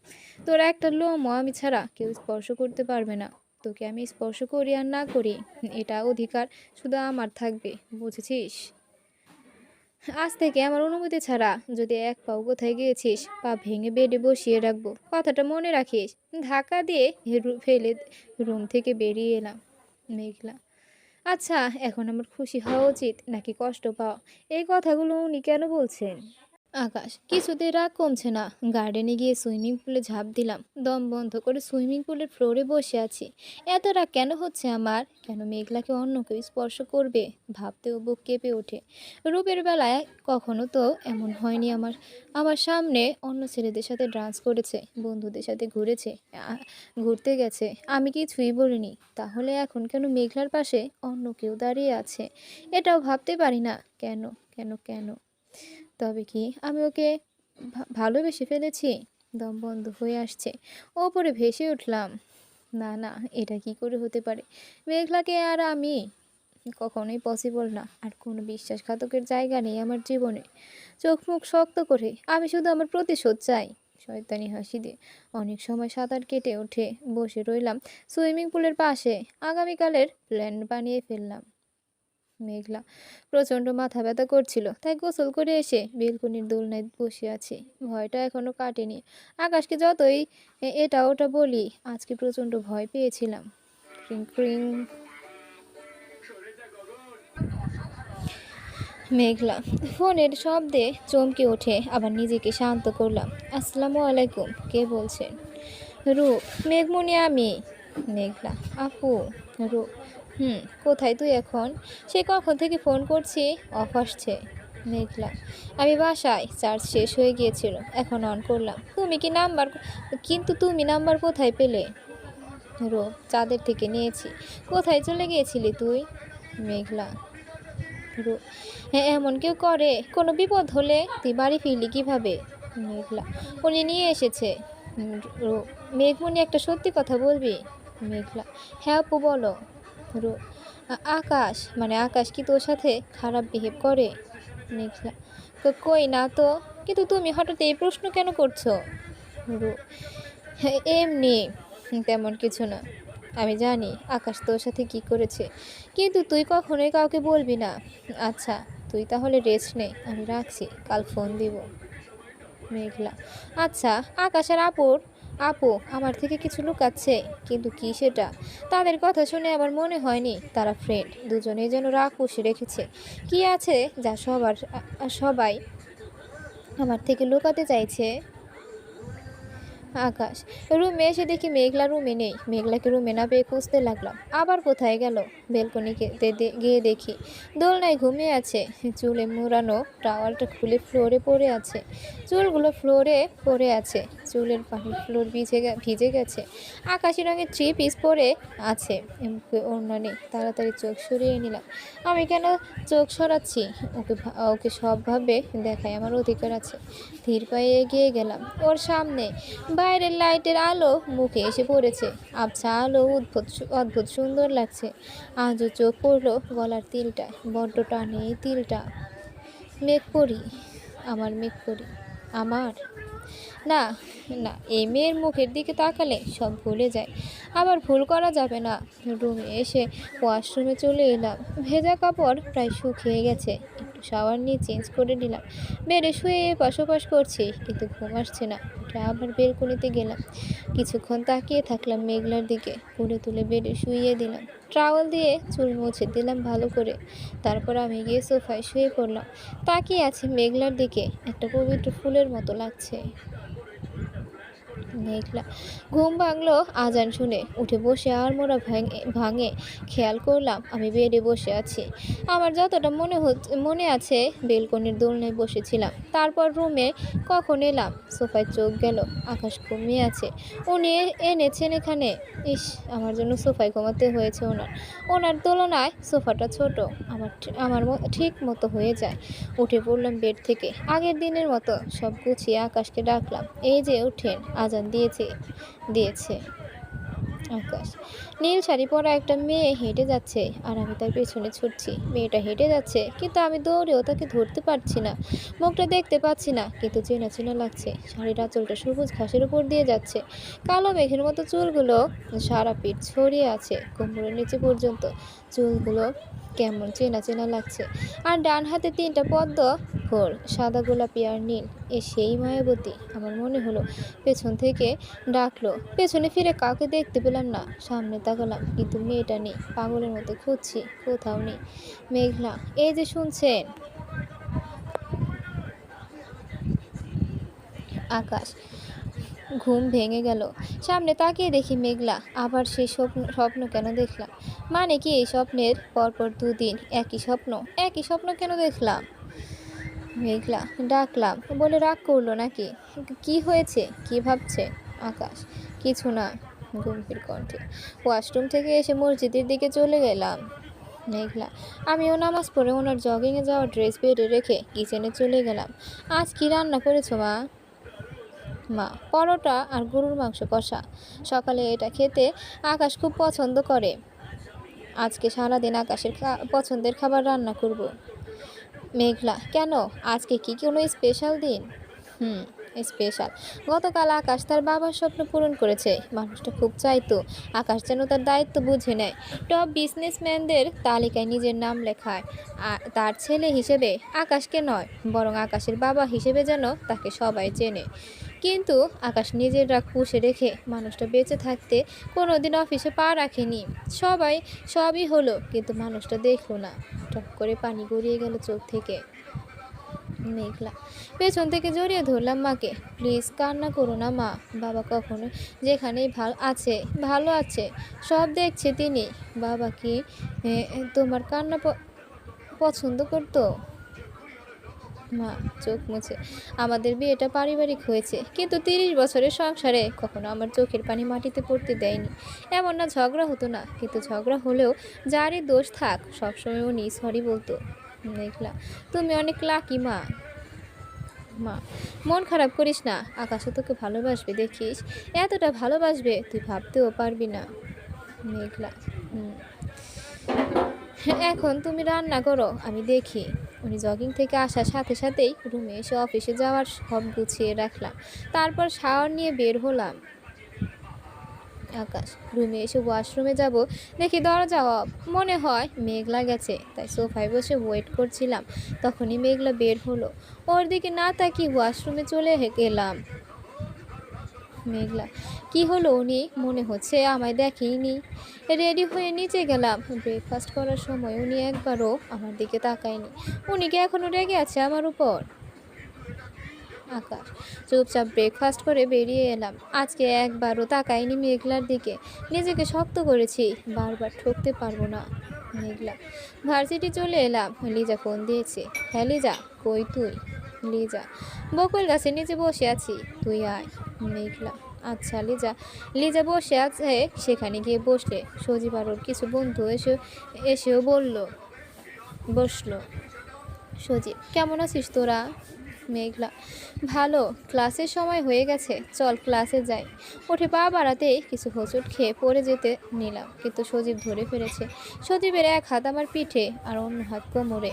Speaker 1: তোরা একটা লোমও আমি ছাড়া কেউ স্পর্শ করতে পারবে না। তোকে আমি স্পর্শ করি আর না করি, এটা অধিকার শুধু আমার থাকবে, বুঝেছিস? আজ থেকে আমার অনুমতি ছাড়া যদি এক পাও কোথায় গিয়েছিস, পা ভেঙে বেডে বসিয়ে রাখবো, কথাটা মনে রাখিস। ধাক্কা দিয়ে ফেলে রুম থেকে বেরিয়ে এলাম। মেঘলা, আচ্ছা, এখন আমার খুশি হওয়া উচিত নাকি কষ্ট পাওয়া? এই কথাগুলো উনি কেন বলছেন? আকাশ, কিছুতেই রাগ কমছে না। গার্ডেনে গিয়ে সুইমিং পুলে ঝাঁপ দিলাম। দম বন্ধ করে সুইমিং পুলের ফ্লোরে বসে আছি। এত রাগ কেন হচ্ছে আমার? কেন মেঘলাকে অন্য কেউ স্পর্শ করবে ভাবতেও বুক কেঁপে ওঠে। রূপের বেলায় কখনো তো এমন হয়নি আমার। আমার সামনে অন্য ছেলেদের সাথে ডান্স করেছে, বন্ধুদের সাথে ঘুরতে গেছে, আমি কিছুই বলিনি। তাহলে এখন কেন মেঘলার পাশে অন্য কেউ দাঁড়িয়ে আছে? এটাও ভাবতে পারি না। কেন কেন কেন? তবে কি আমি ওকে ভালোবেসে ফেলেছি? দম বন্ধ হয়ে আসছে, ওপরে ভেসে উঠলাম। না না, এটা কি করে হতে পারে? মেঘলাকে আর আমি কখনোই পসিবল না। আর কোনো বিশ্বাসঘাতকের জায়গা নেই আমার জীবনে। চোখ মুখ শক্ত করে আমি শুধু আমার প্রতিশোধ চাই। শয়তানি হাসি দিয়ে অনেক সময় সাঁতার কেটে উঠে বসে রইলাম সুইমিং পুলের পাশে। আগামীকালের প্ল্যান বানিয়ে ফেললাম। মেঘলা, প্রচণ্ড মাথা ব্যথা করছিল, তাই গোসল করে এসে বেলকনির দোলনায় বসে আছি। ভয়টা এখনো কাটেনি। আকাশকে যতই এটা ওটা বলি, আজকে প্রচণ্ড ভয় পেয়েছিলাম। ক্রিং ক্রিং। মেঘলা ফোনের শব্দে চমকে ওঠে, আবার নিজেকে শান্ত করলাম। আসসালামু আলাইকুম, কে বলছেন? রূপ। মেঘমুনি আমি। মেঘলা, আপু। রূপ, কোথায় তুই এখন? সে কখন থেকে ফোন করছি, অফ আসছে। মেঘলা, আমি বাসায়, চার্জ শেষ হয়ে গিয়েছিল, এখন অন করলাম। কিন্তু তুমি নাম্বার কোথায় পেলে? রূপ, চাঁদের থেকে নিয়েছি। কোথায় চলে গিয়েছিলি তুই? মেঘলা, রূপ, হ্যাঁ এমন কেউ করে? কোনো বিপদ হলে তুই বাড়ি ফিরলি কিভাবে? মেঘলা, উনি নিয়ে এসেছে। রূপ, মেঘমণি একটা সত্যি কথা বলবি? মেঘলা, হ্যাঁ আপু বলো। রূপ, আকাশ কি তোর সাথে খারাপ বিহেভ করে? মেঘলা, কই না তো, কিন্তু তুমি হঠাৎ এই প্রশ্ন কেন করছো? রূপ, হ্যাঁ এমনি, তেমন কিছু না। আমি জানি আকাশ তোর সাথে কি করেছে, কিন্তু তুই কখনোই কাউকে বলবি না। আচ্ছা, তুই তাহলে রেস্ট নে, আমি রাখছি, কাল ফোন দিব। মেঘলা, আচ্ছা। আকাশ আর আপু আমার থেকে কিছু লুকাচ্ছে, কিন্তু কি সেটা? তাদের কথা শুনে আমার মনে হয়নি তারা ফ্রেন্ড, দুজনেই যেন রাগ পুষে রেখেছে। কি আছে যা সবাই আমার থেকে লুকাতে চাইছে? আকাশ, রুমে এসে দেখি মেঘলা রুমে নেই। মেঘলাকে রুমে না পেয়ে খুঁজতে লাগলাম, আবার কোথায় গেল? বেলকনিকে গিয়ে দেখি দোলনায় ঘুমিয়ে আছে, চুলে মুড়ানো টাওয়ালটা খুলে ফ্লোরে পড়ে আছে। চুলগুলো ফ্লোরে পড়ে আছে, চুলের পানি ফ্লোর ভিজে গেছে। আকাশি রঙের 3 পিস পরে আছে, ওড়না নেই। তাড়াতাড়ি চোখ সরিয়ে নিলাম। আমি কেন চোখ সরাচ্ছি? ওকে সবভাবে দেখায় আমার অধিকার আছে। ধীর পায়ে এগিয়ে গেলাম ওর সামনে। বাইরের লাইটের আলো মুখে এসে পড়েছে, আবছা আলো, অদ্ভুত সুন্দর লাগছে। আজও চোখ পড়লো গলার তিলটায়, বড্ড টানে এই তিলটা। মেঘপরি, আমার মেঘপরি, আমার। না, না, এই মেয়ের মুখের দিকে তাকালে সব ভুলে যায়। আবার ভুল করা যাবে না। রুমে এসে ওয়াশরুমে চলে এলাম। ভেজা কাপড় প্রায় শুকিয়ে গেছে, একটু শাওয়ার নিয়ে চেঞ্জ করে নিলাম। বেডে শুয়ে এপাশ ওপাশ করছি, কিন্তু ঘুম আসছে না। উঠে আবার বেলকনিতে গেলাম। কিছুক্ষণ তাকিয়ে থাকলাম মেঘলার দিকে, পুড়ে তুলে বেডে শুইয়ে দিলাম। ট্রাওয়েল দিয়ে চুল মুছে দিলাম ভালো করে। তারপর আমি গিয়ে সোফায় শুয়ে পড়লাম। তাকিয়ে আছি মেঘলার দিকে, একটা পবিত্র ফুলের মতো লাগছে। মেঘলা ঘুম ভাঙলো আজান শুনে। উঠে বসে আর মোড়া ভাঙে খেয়াল করলাম আমি বেডে বসে আছি। আমার যতটা মনে আছে বেলকনির দোলনায় বসেছিলাম। তারপর রুমে কখন এলাম, সোফায় চোখ গেল, আকাশ ঘুমিয়ে আছে। উনি এনেছেন এখানে। ইস, আমার জন্য সোফায় ঘুমাতে হয়েছে ওনার তুলনায় সোফাটা ছোট, আমার ঠিক মতো হয়ে যায়। উঠে পড়লাম বেড থেকে, আগের দিনের মতো সব গুছিয়ে আকাশকে ডাকলাম। এই যে উঠেন, আজান দিয়েছে। আকাশ, নীল শাড়ি পরা একটা মেয়ে হেঁটে যাচ্ছে, আর আমি তার পেছনে ছুটছি। মেয়েটা হেঁটে যাচ্ছে, কিন্তু আমি দৌড়েও তাকে ধরতে পারছি না। মুখটা দেখতে পাচ্ছি না, কিন্তু চেনা চেনা লাগছে। শাড়ির আঁচলটা সবুজ ঘাসের উপর দিয়ে যাচ্ছে। কালো মেঘের মতো চুলগুলো সারা পিঠ ছড়িয়ে আছে কোমরের নিচে পর্যন্ত। চুলগুলো কেমন চেনা চেনা লাগছে। আর ডান হাতে 3টা পদ্ম ফুল, সাদা, গোলাপি আর নীল। সেই মায়াবতী। আমার মনে হলো পেছন থেকে ডাকলো। পেছনে ফিরে কাউকে দেখতে পেলাম না। সামনে তাকালাম, কিন্তু মেয়েটা নেই। পাগলের মতো খুঁজছি, কোথাও নেই। মেঘলা, এই যে শুনছেন? আকাশ, ঘুম ভেঙে গেল। সামনে তাকিয়ে দেখি মেঘলা। আবার সেই স্বপ্ন কেন দেখলাম? মানে কি এই স্বপ্নের পরপর 2 দিন একই স্বপ্ন কেন দেখলাম? মেঘলা, ডাকলাম বলে রাগ করলো নাকি? কি হয়েছে, কি ভাবছে? আকাশ, কিছু না, গম্ভীর কণ্ঠে। ওয়াশরুম থেকে এসে মসজিদের দিকে চলে গেলাম। মেঘলা, আমিও নামাজ পড়ে ওনার জগিংয়ে যাওয়ার ড্রেস বেডে রেখে কিচেনে চলে গেলাম। আজ কি রান্না করেছো মা? মা, পরোটা আর গরুর মাংস কষা। সকালে এটা খেতে আকাশ খুব পছন্দ করে। আজকে সারাদিন আকাশের পছন্দের খাবার রান্না করব। মেঘলা, কেন, আজকে কি কোনো স্পেশাল দিন? স্পেশাল। গতকাল আকাশ তার বাবার স্বপ্ন পূরণ করেছে। মানুষটা খুব চাইতো আকাশ যেন তার দায়িত্ব বুঝে নেয়, টপ বিজনেসম্যানদের তালিকায় নিজের নাম লেখায়। তার ছেলে হিসেবে আকাশকে নয়, বরং আকাশের বাবা হিসেবে যেন তাকে সবাই চেনে। কিন্তু আকাশ নিজের রাগ পুষে রেখে মানুষটা বেঁচে থাকতে কোনোদিন অফিসে পা রাখেনি। সবই হলো, কিন্তু মানুষটা দেখলো না। টপ করে পানি গড়িয়ে গেল চোখ থেকে। মেঘলা, পেছন থেকে জড়িয়ে ধরলাম মাকে। প্লিজ কান্না করো না মা, বাবা কখনো যেখানেই ভালো আছে, সব দেখছে তিনি। বাবা কি তোমার কান্না পছন্দ করতো? মা চোখ মুছে, আমাদের বিয়েটা পারিবারিক হয়েছে, কিন্তু 30 বছরের সংসারে কখনো আমার চোখের পানি মাটিতে পড়তে দেয়নি। এমন না ঝগড়া হতো না, কিন্তু ঝগড়া হলেও যারই দোষ থাক সবসময় উনি সরি বলতো। মেঘলা, তুমি অনেক লাকি মা। মা, মন খারাপ করিস না, আকাশে তোকে ভালোবাসবে দেখিস, এতটা ভালোবাসবে তুই ভাবতেও পারবি না। মেঘলা, হুম। এখন তুমি রান্না করো, আমি দেখি। উনি জগিং থেকে আসার সাথে সাথেই রুমে এসে অফিসে যাওয়ার সব গুছিয়ে রাখলাম, তারপর শাওয়ার নিয়ে বের হলাম। আকাশ, রুমে এসে ওয়াশরুমে যাব, দেখি দরজা অফ। মনে হয় মেঘলা গেছে, তাই সোফায় বসে ওয়েট করছিলাম। তখনই মেঘলা বের হলো, ওর দিকে না তাকিয়ে ওয়াশরুমে চলে গেলাম। মেঘলা, কি হলো উনি? মনে হচ্ছে আমায় দেখেইনি। রেডি হয়ে নিচে গেলাম। ব্রেকফাস্ট করার সময় উনি একবারও আমার দিকে তাকায়নি। উনি কি এখনো রেগে আছে আমার উপর? আকাশ, চুপচাপ ব্রেকফাস্ট করে বেরিয়ে এলাম। আজকে একবারও তাকাইনি মেঘলার দিকে। নিজেকে শক্ত করেছি, বারবার ঠকতে পারবো না। মেঘলা, ভার্সিটি চলে এলাম। লিজা ফোন দিয়েছে। হ্যাঁ লিজা, কই তুই? লিজা, বকুল গাছের নিচে বসে আছি, তুই আয়। মেঘলা, আচ্ছা লিজা। লিজা বসে আছে, সেখানে গিয়ে বসলে সজীব আর ওর কিছু বন্ধু এসেও বসলো। সজীব, কেমন আছিস তোরা? মেঘলা, ভালো, ক্লাসের সময় হয়ে গেছে, চল ক্লাসে যাই। উঠে পা বাড়াতেই কিছু হোঁচট খেয়ে পড়ে যেতে নিলাম, কিন্তু সজীব ধরে ফেলেছে। সজীবের এক হাত আমার পিঠে আর অন্য হাত কোমরে।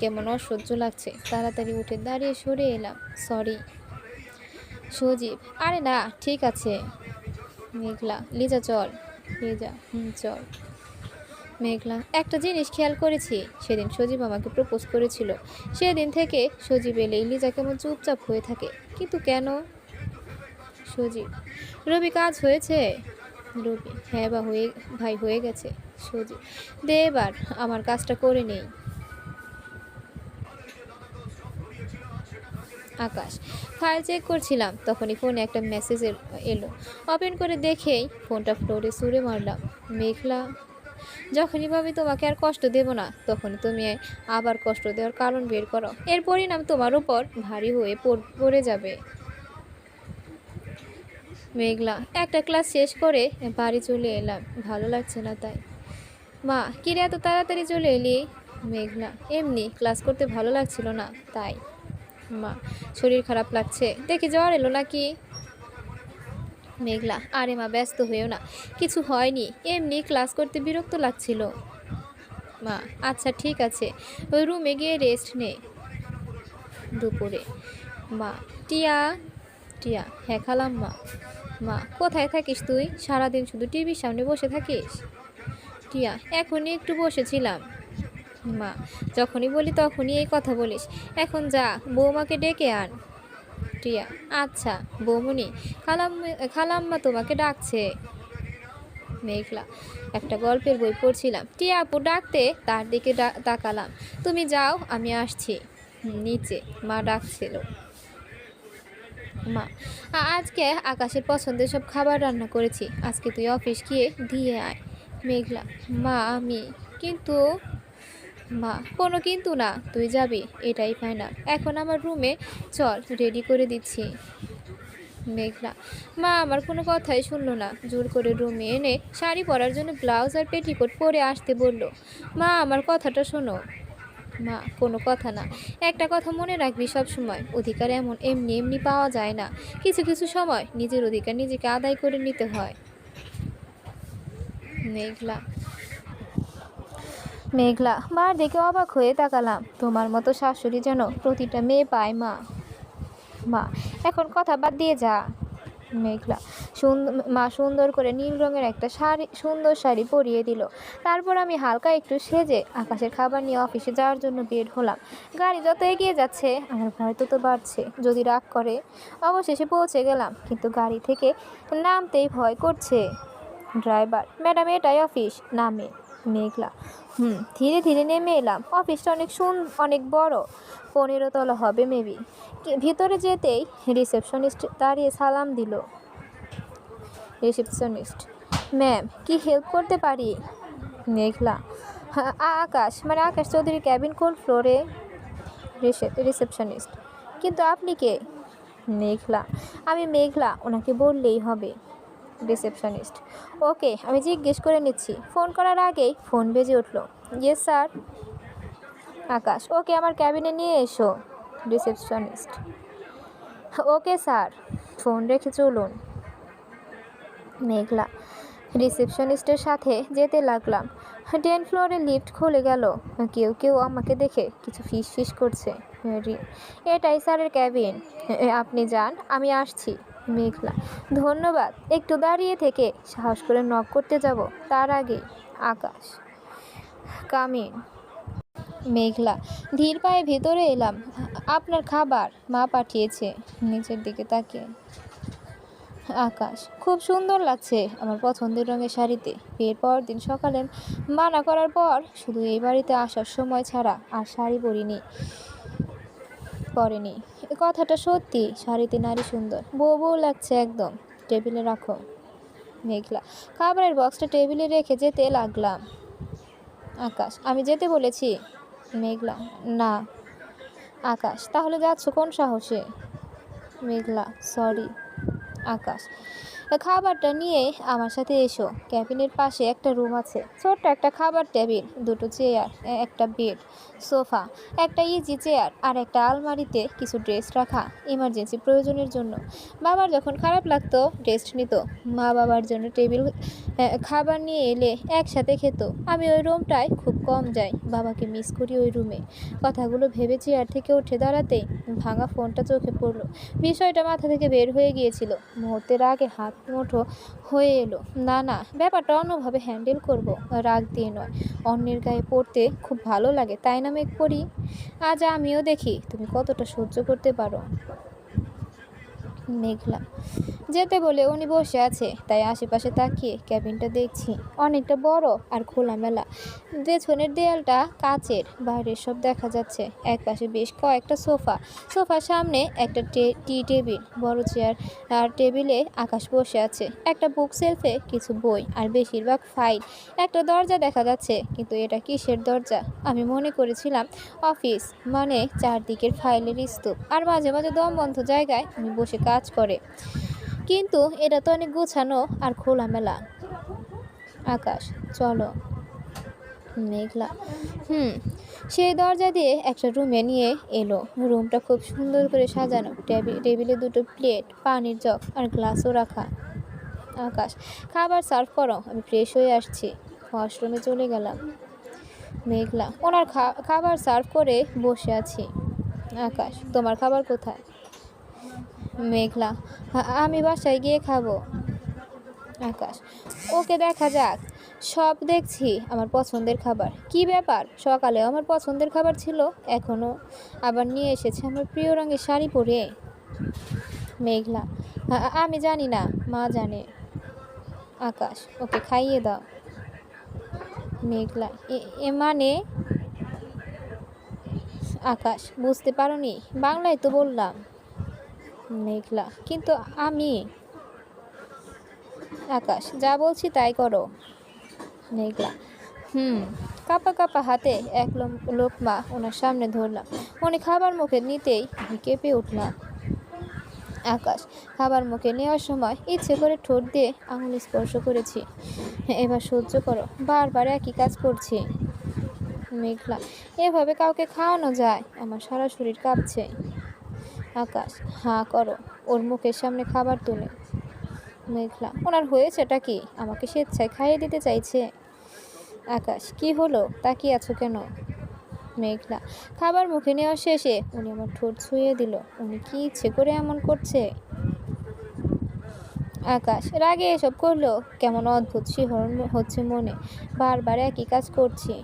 Speaker 1: কেমন অসহ্য লাগছে, তাড়াতাড়ি উঠে দাঁড়িয়ে সরে এলাম। সরি। সজীব, আরে না, ঠিক আছে। মেঘলা, লিজা চল। লিজা, চল। মেঘলা, একটা জিনিস খেয়াল করেছি, সেদিন সজীব আমাকে প্রপোজ করেছিল। সেদিন থেকে সজীব এলেই লিজা কেমন চুপচাপ হয়ে থাকে, কিন্তু কেন? সজীব, রবি, কাজ হয়েছে? রবি, হ্যাঁ ভাই হয়ে গেছে। সজীব, দে এবার আমার কাজটা করে নেই। আকাশ, ফাইল চেক করছিলাম, তখনই ফোনে একটা মেসেজ এলো। ওপেন করে দেখেই ফোনটা ফ্লোরে ছুঁড়ে মারলাম। মেঘলা, যখনই ভাবি তোমাকে আর কষ্ট দেব না, তখনই তুমি আবার কষ্ট দেওয়ার কারণ বের করো। এর পরিণাম তোমার উপর ভারী হয়ে পড়ে যাবে। মেঘলা, একটা ক্লাস শেষ করে বাড়ি চলে এলাম, ভালো লাগছে না তাই। মা, কিরে এত তাড়াতাড়ি চলে এলি? মেঘলা, এমনি ক্লাস করতে ভালো লাগছিল না তাই। মা, শরীর খারাপ লাগছে, দেখি জ্বর এলো নাকি? মেঘলা, আরে মা ব্যস্ত হয়েও না, কিছু হয়নি, এমনি ক্লাস করতে বিরক্ত লাগছিল। মা, আচ্ছা ঠিক আছে, ওই রুমে গিয়ে রেস্ট নে। দুপুরে। মা, টিয়া। টিয়া, হ্যাঁ খালাম মা। মা, কোথায় থাকিস তুই? সারাদিন শুধু টিভির সামনে বসে থাকিস? টিয়া, এখনই একটু বসেছিলাম। মা, যখনই বলি তখনই এই কথা বলিস, এখন যা বৌমাকে ডেকে আন। টিয়া, আচ্ছা বৌমনি, খালাম্মা তোমাকে ডাকছে। মেঘলা, একটা গল্পের বই পড়ছিলাম, টিয়া আপু ডাকতে তার দিকে তাকালাম। তুমি যাও, আমি আসছি। নিচে মা ডাকছিল। মা, আজকে আকাশের পছন্দের সব খাবার রান্না করেছি, আজকে তুই অফিস গিয়ে দিয়ে আয়। মেঘলা, মা আমি কিন্তু। মা, কোনো কিন্তু না, তুই যাবি, এটাই ফাইনাল। এখন আমার রুমে চল, রেডি করে দিচ্ছি। মেঘলা, মা আমার কোনো কথাই শুনলো না, জোর করে রুমে এনে শাড়ি পরার জন্য ব্লাউজ আর পেটিকোট পরে আসতে বলল। মা, আমার কথাটা শোনো। মা, কোনো কথা না, একটা কথা মনে রাখবি সব সময়, অধিকার এমনি এমনি পাওয়া যায় না, কিছু কিছু সময় নিজের অধিকার নিজেকে আদায় করে নিতে হয়। মেঘলা। মেঘলা, মার দেখে অবাক হয়ে তাকালাম, তোমার মতো শাশুড়ি যেন প্রতিটা মেয়ে পায় মা। মা, এখন কথা বাদ দিয়ে যা। মেঘলা, মা সুন্দর করে নীল রঙের একটা সুন্দর শাড়ি পরিয়ে দিল। তারপর আমি হালকা একটু সেজে আকাশের খাবার নিয়ে অফিসে যাওয়ার জন্য বের হলাম। গাড়ি যত এগিয়ে যাচ্ছে আমার ভয় তত বাড়ছে, যদি রাগ করে। অবশেষে পৌঁছে গেলাম, কিন্তু গাড়ি থেকে নামতেই ভয় করছে। ড্রাইভার, ম্যাডাম এটাই অফিস, নামে। মেঘলা, ধীরে ধীরে নেমে এলাম। অফিসটা অনেক বড়, 15 তলা হবে মেবি। ভিতরে যেতেই রিসেপশনিস্ট দাঁড়িয়ে সালাম দিল। রিসেপশনিস্ট, ম্যাম কি হেল্প করতে পারি? মেঘলা, আকাশ চৌধুরী ক্যাবিন কোন ফ্লোরে? রিসেপশনিস্ট। কিন্তু আপনি কে? মেঘলা। আমি মেঘলা, ওনাকে বললেই হবে। রিসেপশনিস্ট। ওকে, আমি জিজ্ঞেস করে নিচ্ছি। ফোন করার আগেই ফোন বেজে উঠল। Yes sir. আকাশ। ওকে আমার ক্যাবিনে নিয়ে এসো। রিসেপশনিস্ট। Okay sir. ফোন রেখে চলুন। মেঘলা রিসেপশনিস্টের সাথে যেতে লাগলাম। 10 ফ্লোরে লিফট খুলে গেল। কেউ কেউ আমাকে দেখে কিছু ফিস করছে। এটাই স্যারের ক্যাবিন। আপনি যান, আমি আসছি। মেঘলা। ধন্যবাদ। একটু দাঁড়িয়ে থেকে সাহস করে নক করতে যাব, তার আগে আকাশ। কামিন। মেঘলা ধীর পায়ে ভেতরে এলাম। আপনার খাবার মা পাঠিয়েছে। নিচের দিকে তাকিয়ে আকাশ। খুব সুন্দর লাগছে আমার পছন্দের রঙের শাড়িতে। বিয়ের পর দিন সকালে মানা করার পর শুধু এই বাড়িতে আসার সময় ছাড়া আর শাড়ি পরেনি। এ কথাটা সত্যি, শাড়িতে নারী সুন্দর, বউ লাগছে একদম। টেবিলে রাখো। মেঘলা খাবারের বক্সটা টেবিলে রেখে যেতে লাগলাম। আকাশ। আমি যেতে বলেছি? মেঘলা। না। আকাশ। তাহলে যাচ্ছ কোন সাহসে? মেঘলা। সরি। আকাশ। খাবারটা নিয়ে আমার সাথে এসো। ক্যাবিনের পাশে একটা রুম আছে, ছোট্ট একটা খাবার টেবিল, দুটো চেয়ার, একটা বেড, সোফা, একটা ইজি চেয়ার আর একটা আলমারিতে কিছু ড্রেস রাখা ইমার্জেন্সি প্রয়োজনের জন্য। বাবার যখন খারাপ লাগতো রেস্ট নিত, মা বাবার জন্য টেবিল খাবার নিয়ে এলে একসাথে খেত। আমি ওই রুমটায় খুব কম যাই, বাবাকে মিস করি ওই রুমে। কথাগুলো ভেবে চেয়ার থেকে উঠে দাঁড়াতেই ভাঙা ফোনটা চোখে পড়লো। বিষয়টা মাথা থেকে বের হয়ে গিয়েছিল। মুহূর্তের আগে হাত মুঠো হয়ে এলো। না, ব্যাপারটা অন্যভাবে হ্যান্ডেল করব, রাগ দিয়ে নয়। অন্যের গায়ে পড়তে খুব ভালো লাগে, তাই না মেঘ পড়ি? আজ আমিও দেখি তুমি কতটা সহ্য করতে পারো। মেঘলা যেতে বলে উনি বসে আছে, তাই আশেপাশে তাকিয়ে ক্যাবিনটা দেখছি। অনেকটা বড় আর খোলামেলা। পেছনের দেয়ালটা কাচের, বাইরের সব দেখা যাচ্ছে। একপাশে বেশ কয়েকটা সোফার সামনে একটা টি টেবিল, বড় চেয়ার আর টেবিলে আকাশ বসে আছে। একটা বুক সেলফে কিছু বই আর বেশিরভাগ ফাইল। একটা দরজা দেখা যাচ্ছে, কিন্তু এটা কিসের দরজা? আমি মনে করেছিলাম অফিস মানে চারদিকের ফাইলের স্তূপ, আর মাঝে মাঝে দমবন্ধ জায়গায় আমি বসে কাজ করে। কিন্তু এটা তো অনেক গোছানো আর খোলামেলা। আকাশ। চলো। মেঘলা সেই দরজা দিয়ে একটা রুমে নিয়ে এলো। রুমটা খুব সুন্দর করে সাজানো। টেবিলে দুটো প্লেট, পানির জগ আর গ্লাসও রাখা। আকাশ। খাবার সার্ভ করো, আমি ফ্রেশ হয়ে আসছি। ওয়াশরুমে চলে গেলাম। মেঘলা ওনার খাবার সার্ভ করে বসে আছি। আকাশ। তোমার খাবার কোথায়? মেঘলা আমি বাসায় গিয়ে খাবো। আকাশ। ওকে, দেখা যাক। সব দেখছি আমার পছন্দের খাবার। কি ব্যাপার, সকালেও আমার পছন্দের খাবার ছিল, এখনও আবার নিয়ে এসেছে আমার প্রিয় রঙের শাড়ি পরে। মেঘলা আমি জানি না, মা জানে। আকাশ। ওকে খাইয়ে দাও। মেঘলা এ মানে? আকাশ। বুঝতে পারোনি? বাংলায় তো বললাম। মেঘলা কিন্তু আমি। আকাশ। যা বলছি তাই করো। মেঘলা কাপা কাপা হাতে এক লোকমা ওনার সামনে ধরলাম। উনি খাবার মুখে নিতেই আমি কেঁপে উঠলাম। আকাশ। খাবার মুখে নেওয়ার সময় ইচ্ছে করে ঠোঁট দিয়ে আঙুল স্পর্শ করেছি। এবার সহ্য করো, বারবার একই কাজ করছি। মেঘলা এভাবে কাউকে খাওয়ানো যায়? আমার সারা শরীর কাঁপছে। আকাশ। হাঁ করো। ওর মুখের সামনে খাবার তুলে। মেঘলা ওনার হয়েছেটা কি? আমাকে স্বেচ্ছায় খাইয়ে দিতে চাইছে। আকাশ। কি হলো, তাকিয়ে আছো কেন? মেঘলা খাবার মুখে নেওয়া শেষে উনি আমার ঠোঁট ছুঁয়ে দিল। উনি কি ইচ্ছে করে এমন করছে? আকাশ। রাগে এসব করলো কেমন অদ্ভুত শিহরণ হচ্ছে মনে, বারবার একই কাজ করছি।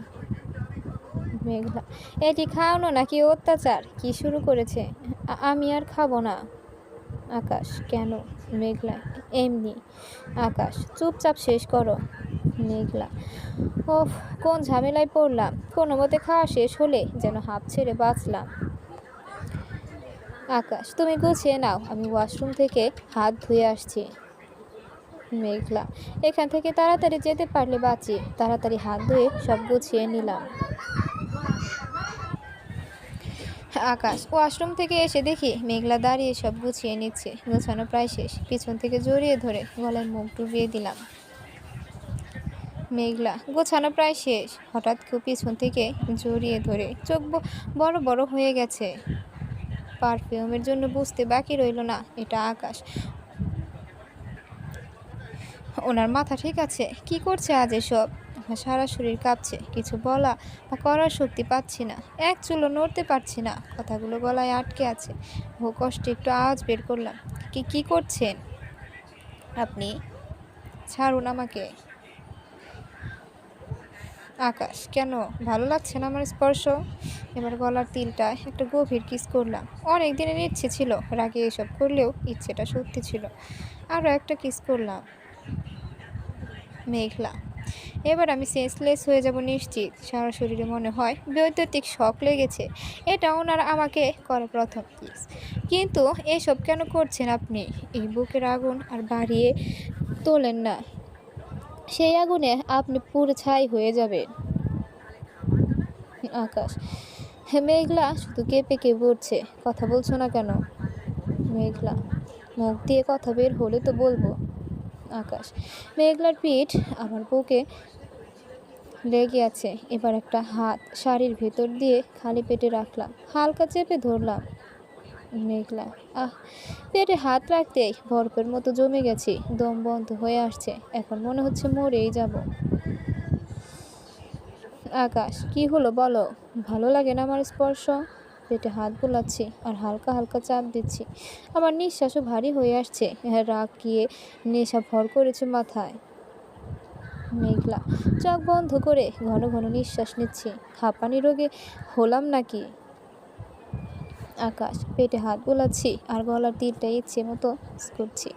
Speaker 1: মেঘলা এটি খাওয়ানো নাকি অত্যাচার? কি শুরু করেছে? আমি আর খাবো না। আকাশ। কেন? মেঘলা এমনি। আকাশ। চুপচাপ শেষ করো। মেঘলা ওফ, কোন ঝামেলায় পড়লাম। কোনো মতে খাওয়া শেষ হলে যেন হাঁপ ছেড়ে বাঁচলাম। আকাশ। তুমি গুছিয়ে নাও, আমি ওয়াশরুম থেকে হাত ধুয়ে আসছি। মেঘলা এখান থেকে তাড়াতাড়ি যেতে পারলে বাঁচি। তাড়াতাড়ি হাত ধুয়ে সব গুছিয়ে নিলাম। আকাশ ওয়াশরুম থেকে এসে দেখি মেঘলা দাঁড়িয়ে সব গুছিয়ে নিচ্ছে। গোছানো প্রায় শেষ। পিছন থেকে জড়িয়ে ধরে গলায় মুখ ডুবিয়ে দিলাম। মেঘলা গোছানো প্রায় শেষ। হঠাৎ কেউ পিছন থেকে জড়িয়ে ধরে চোখ বড় বড় হয়ে গেছে। পারফিউমের জন্য বুঝতে বাকি রইল না এটা আকাশ। ওনার মাথা ঠিক আছে? কি করছে আজ এসব? আমার সারা শরীর কাঁপছে। কিছু বলা বা করার শক্তি পাচ্ছি না। এক চুলও নড়তে পারছি না। কথাগুলো গলায় আটকে আছে। বহু কষ্টে একটু আওয়াজ বের করলাম। কি করছেন আপনি? ছাড়ুন আমাকে। আকাশ কেন? ভালো লাগছে না আমার স্পর্শ? এবার গলার তিলটায় একটা গভীর কিস করলাম। অনেক দিনের ইচ্ছে ছিল, রাগে এসব করলেও ইচ্ছেটা সত্যি ছিল। আরও একটা কিস করলাম। মেঘলা এবার আমি সেন্সলেস হয়ে যাব নিশ্চিত। সারা শরীরে মনে হয় বৈদ্যুতিক শক লেগেছে। এটা ওনার আমাকে করা প্রথম কিস। কিন্তু এসব কেন করছেন আপনি? এই বুকের আগুন আর বাড়িয়ে তোলেন না। সেই আগুনে আপনি পুরো ছাই হয়ে যাবেন। আকাশ মেঘলা শুধু কেঁপে কেঁপে উঠছে। কথা বলছো না কেন? মেঘলা মুখ দিয়ে কথা বের হলে তো বলবো। আকাশ মেঘলার পিঠ আমার বুকে লেগে আছে। এবার একটা হাত শাড়ির ভেতর দিয়ে খালি পেটে রাখলাম। হালকা চেপে ধরলাম। মেঘলা পেটে হাত রাখতেই বরফের মতো জমে গেছি। দম বন্ধ হয়ে আসছে। এখন মনে হচ্ছে মরেই যাব। আকাশ কি হলো বলো? ভালো লাগে না আমার স্পর্শ? পেটে হাত বোলাচ্ছি আর হালকা হালকা চাপ দিচ্ছি। আমার নিঃশ্বাসও ভারী হয়ে আসছে। রাগ গিয়ে নেশা ভর করেছে মাথায়। মেঘলা চোখ বন্ধ করে ঘন ঘন নিঃশ্বাস নিচ্ছি। হাঁপানি রোগে হলাম নাকি? আকাশ পেটে হাত বোলাচ্ছি আর গলার তীরটা ইচ্ছে মতো করছি।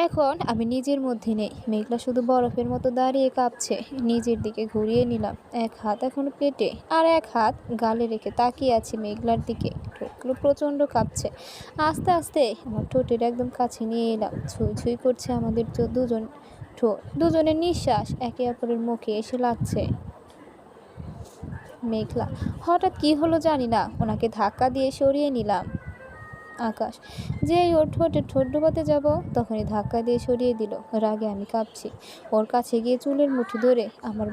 Speaker 1: এখন আমি নিজের মধ্যে নেই। মেঘলা শুধু বরফের মতো দাঁড়িয়ে কাঁপছে। নিজের দিকে ঘুরিয়ে নিলাম। এক হাত এখনো পেটে আর এক হাত গালে রেখে তাকিয়ে আছি মেঘলার দিকে। ঠোঁটগুলো প্রচণ্ড কাঁপছে। আস্তে আস্তে আমার ঠোঁটের একদম কাছে নিয়ে এলাম। ছুঁই ছুঁই করছে আমাদের দুজন ঠোঁট। দুজনের নিঃশ্বাস একে অপরের মুখে এসে লাগছে। মেঘলা হঠাৎ কি হলো জানি না, ওনাকে ধাক্কা দিয়ে সরিয়ে নিলাম। আকাশ যেই ওর ঠোঁটে ঠোঁট ডোবাতে যাব তখনই ধাক্কা দিয়ে সরিয়ে দিল। রাগে আমি কাঁপছি। ওর কাছে গিয়ে চুলের মুঠি ধরে আমার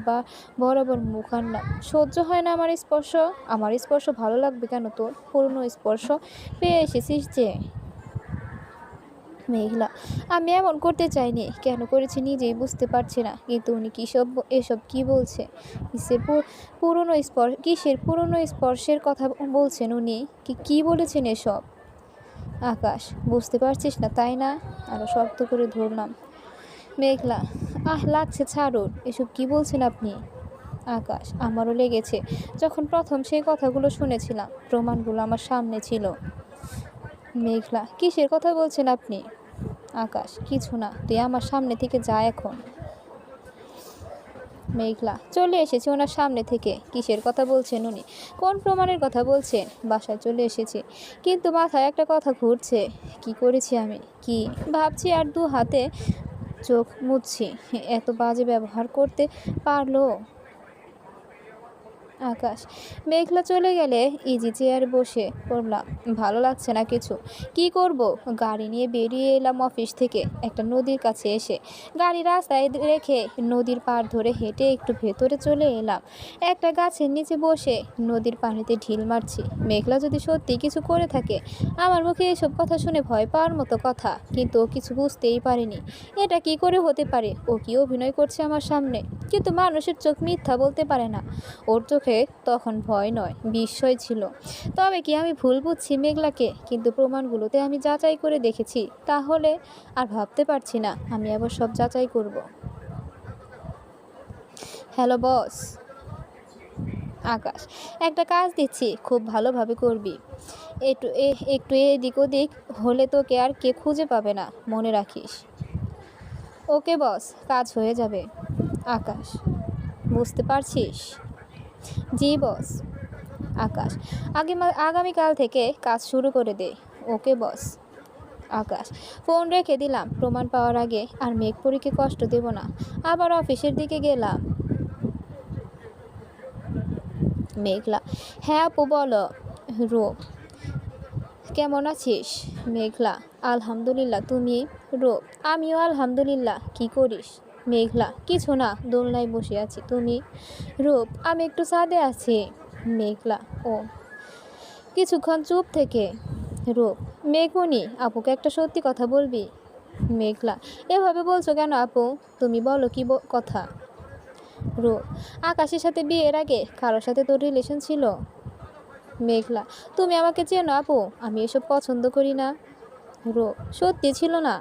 Speaker 1: বরাবর মুখ আনলাম। সহ্য হয় না আমার স্পর্শ? আমার স্পর্শ ভালো লাগবে কেন তোর? পুরনো স্পর্শ পেয়ে এসেছিস যে। মেঘলা আমি এমন করতে চাইনি। কেন করেছি নিজেই বুঝতে পারছি না। কিন্তু উনি এসব কি বলছে? কিসের পুরনো স্পর্শের কথা বলছেন উনি? কি বলেছেন এসব? আকাশ বুঝতে পারছিস না তাই না? আরো শক্ত করে ধরলাম। মেঘলা লাগছে, ছাড়ুন। এসব কি বলছেন আপনি? আকাশ আমারও লেগেছে। যখন প্রথম সেই কথাগুলো শুনেছিলাম প্রমাণগুলো আমার সামনে ছিল। মেঘলা কিসের কথা বলছেন আপনি? আকাশ কিছু না, তুই আমার সামনে থেকে যা এখন। মেঘলা চলে এসেছি ওনার সামনে থেকে। কিসের কথা বলছেন উনি? কোন প্রমাণের কথা বলছেন? বাসায় চলে এসেছি, কিন্তু মাথায় একটা কথা ঘুরছে। কি করেছি আমি? কি ভাবছি আর দু হাতে চোখ মুছছি। এত বাজে ব্যবহার করতে পারলো? আকাশ মেঘলা চলে গেলে ইজি চেয়ারে বসে পড়লাম। ভালো লাগছে না কিছু। কি করব? গাড়ি নিয়ে বেরিয়ে এলাম অফিস থেকে। একটা নদীর কাছে এসে গাড়ি রাস্তায় রেখে নদীর পাড় ধরে হেঁটে একটু ভেতরে চলে এলাম। একটা গাছের নিচে বসে নদীর পানিতে ঢিল মারছি। মেঘলা যদি সত্যি কিছু করে থাকে, আমার মুখে এসব কথা শুনে ভয় পাওয়ার মতো কথা, কিন্তু ও কিছু বুঝতেই পারেনি। এটা কি করে হতে পারে? ও কি অভিনয় করছে আমার সামনে? কিন্তু মানুষের চোখ মিথ্যা বলতে পারে না। ওর চোখে তখন ভয় নয়, বিস্ময় ছিল। তবে কি আমি ভুল বুঝছি মেঘলাকে? কিন্তু প্রমাণগুলোতে আমি যাচাই করে দেখেছি। তাহলে আর ভাবতে পারছি না আমি আবার সব যাচাই করব। Hello boss. আকাশ একটা কাজ দিচ্ছি, খুব ভালোভাবে করবি। একটু এদিক ওদিক হলে তোকে আর কে খুঁজে পাবে না, মনে রাখিস। ওকে বস, কাজ হয়ে যাবে। আকাশ বুঝতে পারছিস? জি বস। আকাশ আগামীকাল থেকে কাজ শুরু করে দে। ওকে বস। আকাশ ফোন রেখে দিলাম। প্রমাণ পাওয়ার আগে আর মেঘপুরীকে কষ্ট দেব না। আবার অফিসের দিকে গেলাম। মেঘলা হ্যাঁ আপু বলো। রূপ, কেমন আছিস? মেঘলা, আলহামদুলিল্লাহ, তুমি? রূপ, আমিও আলহামদুলিল্লাহ। কি করিস? মেঘলা, কিছু না, দোলনায় বসে আছি। তুমি? রূপ, আমি একটু ছাদে আছি। মেঘলা, ও। কিছুক্ষণ চুপ থেকে রূপ, মেঘমণি, আপুকে একটা সত্যি কথা বলবি? মেঘলা, এভাবে বলছো কেন আপু? তুমি বলো কি কথা? রূপ, আকাশের সাথে বিয়ের আগে কারোর সাথে তোর রিলেশন ছিল? মেঘলা, তুমি আমাকে চেনো আপু, আমি এসব পছন্দ করি না। রূপ, সত্যি ছিল না?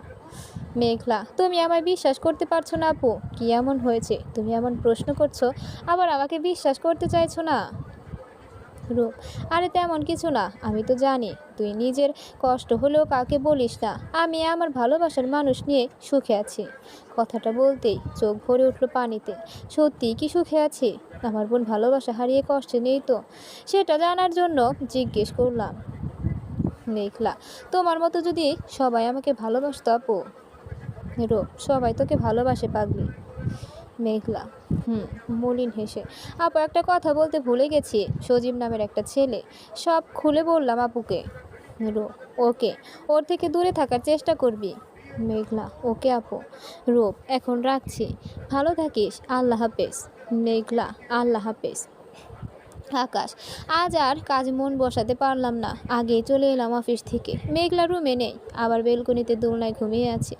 Speaker 1: মেঘলা, তুমি আমায় বিশ্বাস করতে পারছো না আপু? কি এমন হয়েছে তুমি এমন প্রশ্ন করছো, আবার আমাকে বিশ্বাস করতে চাইছো না? রূপ, আরে তেমন কিছু না, আমি তো জানি তুই নিজের কষ্ট হলেও কাউকে বলিস না। আমি আমার ভালোবাসার মানুষ নিয়ে সুখে আছি। কথাটা বলতেই চোখ ভরে উঠলো পানিতে। সত্যিই কি সুখে আছি? আমার বোন ভালোবাসা হারিয়ে কষ্টে নেই তো? সেটা জানার জন্য জিজ্ঞেস করলাম। মেঘলা, তোমার মতো যদি সবাই আমাকে ভালোবাসতো আপু। রূপ, সবাই তোকে ভালোবাসে পাগলি। মেঘলা, মলিন হেসে, আপু একটা কথা বলতে ভুলে গেছি, সজীব নামের একটা ছেলে। সব খুলে বললাম আপুকে। রূপ, ওকে, ওর থেকে দূরে থাকার চেষ্টা করবি। মেঘলা, ওকে আপু। রূপ, এখন রাখছি, ভালো থাকিস, আল্লাহ হাফেজ। মেঘলা, আল্লাহ হাফেজ। আকাশ, আজ আর কাজে মন বসাতে পারলাম না, আগেই চলে এলাম অফিস থেকে। মেঘলা রুমে নেই, আবার বেলকনিতে দোলনায় ঘুমিয়ে আছে।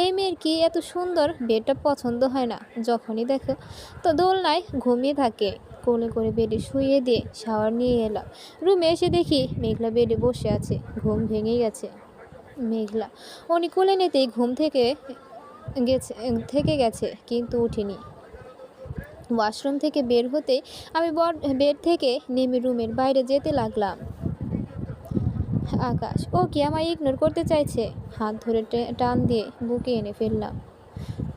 Speaker 1: এই মেয়ের কি এত সুন্দর বেডটা পছন্দ হয় না? যখনই দেখো তো দোলনায় ঘুমিয়ে থাকে। কোলে করে বেডে শুইয়ে দিয়ে শাওয়ার নিয়ে এলাম। রুমে এসে দেখি মেঘলা বেডে বসে আছে, ঘুম ভেঙে গেছে। মেঘলা, উনি কোলে নিতেই ঘুম থেকে গেছে, কিন্তু উঠিনি। ওয়াশরুম থেকে বের হতে আমি বেড থেকে নেমে রুমের বাইরে যেতে লাগলাম। আকাশ, ও কি আমায় ইগনোর করতে চাইছে? হাত ধরে টান দিয়ে বুকে এনে ফেললাম।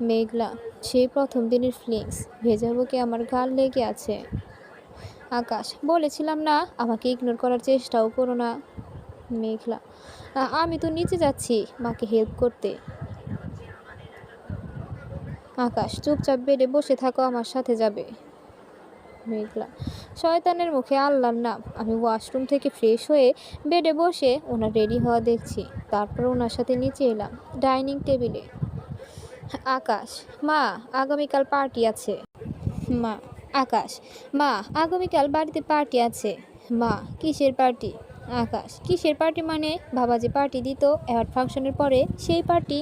Speaker 1: মেঘলা, সেই প্রথম দিনের ফিলিংস, ভেজা বুকে আমার গাল লেগে আছে। আকাশ, বলেছিলাম না আমাকে ইগনোর করার চেষ্টাও করো না। মেঘলা, আমি তো নিচে যাচ্ছি মাকে হেল্প করতে। আকাশ, চুপচাপ বেডে বসে থাকো, আমার সাথে যাবে। মেঘলা, শয়তানের মুখে আল্লাহর নাম। আমি ওয়াশরুম থেকে ফ্রেশ হয়ে বেডে বসে ওনার রেডি হওয়া দেখছি, তারপর ওনার সাথে নিচে এলাম ডাইনিং টেবিলে। আকাশ, মা, আগামীকাল পার্টি আছে। মা, আকাশ, মা, আগামীকাল বাড়িতে পার্টি আছে। মা, কিসের পার্টি? আকাশ, কিসের পার্টি মানে বাবা যে পার্টি দিত অ্যাওয়ার্ড ফাংশনের পরে, সেই পার্টি।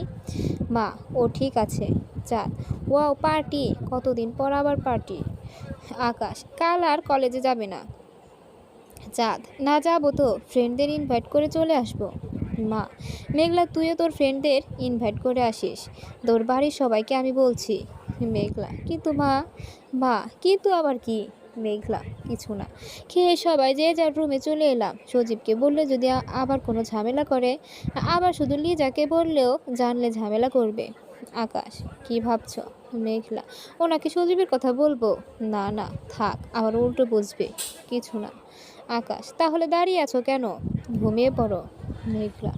Speaker 1: মা, ও ঠিক আছে। চাঁদ, ওয়াও পার্টি, কতদিন পর আবার পার্টি। আকাশ, কাল আর কলেজে যাবে না? চাঁদ, না যাবো তো, ফ্রেন্ডদের ইনভাইট করে চলে আসবো। মা, মেঘলা, তুইও তোর ফ্রেন্ডদের ইনভাইট করে আসিস, তোর বাড়ির সবাইকে আমি বলছি। মেঘলা, কিন্তু মা। মা, কিন্তু আবার কি? মেঘলা, কিছু না। খেয়ে সবাই যে যার রুমে চলে এলাম। সজীবকে বললে যদি আবার কোনো ঝামেলা করে, আবার শুধু লিজাকে বললেও জানলে ঝামেলা করবে। আকাশ, কি ভাবছ? মেঘলা, ওনাকে সজীবের কথা বলবো? না না, থাক, আবার উল্টো বুঝবে। কিছু না। আকাশ, তাহলে দাঁড়িয়ে আছো কেন? ঘুমিয়ে পড়ো। মেঘলা,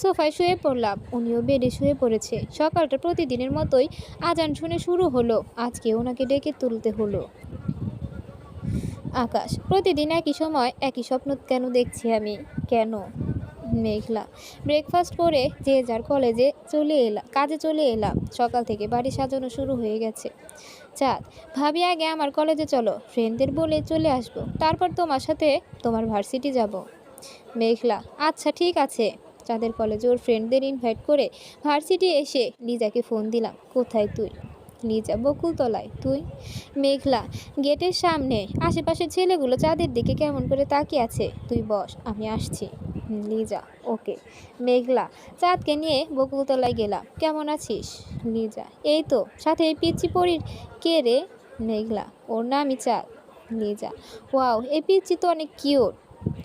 Speaker 1: সোফায় শুয়ে পড়লাম, উনিও বেডে শুয়ে পড়েছে। সকালটা প্রতিদিনের মতোই আজান শুনে শুরু হলো, আজকে ওনাকে ডেকে তুলতে হলো। আকাশ, প্রতিদিন একই সময় একই স্বপ্ন কেন দেখছি আমি? কেন? মেঘলা, ব্রেকফাস্ট করে যে যার কাজে চলে এলাম। সকাল থেকে বাড়ি সাজানো শুরু হয়ে গেছে। চাঁদ, ভাবি আগে আমার কলেজে চলো, ফ্রেন্ডদের বলে চলে আসবো, তারপর তোমার সাথে তোমার ভার্সিটি যাব। মেঘলা, আচ্ছা ঠিক আছে। চাঁদের কলেজে ওর ফ্রেন্ডদের ইনভাইট করে ভার্সিটি এসে লিজাকে ফোন দিলাম। কোথায় তুই? লিজা, বকুলতলায়। তুই? মেঘলা, গেটের সামনে। আশেপাশের ছেলেগুলো চাঁদের দিকে কেমন করে তাকিয়ে আছে, তুই বস, আমি আসছি। লিজা, ওকে। মেঘলা, চাঁদকে নিয়ে বকুলতলায় গেলাম। কেমন আছিস? লিজা, এই তো, সাথে এই পিচ্চি পরীর কে রে? মেঘলা, ওর নামই চাঁদ। লিজা, ওয়াও, এই পিচ্চি তো অনেক কিউট।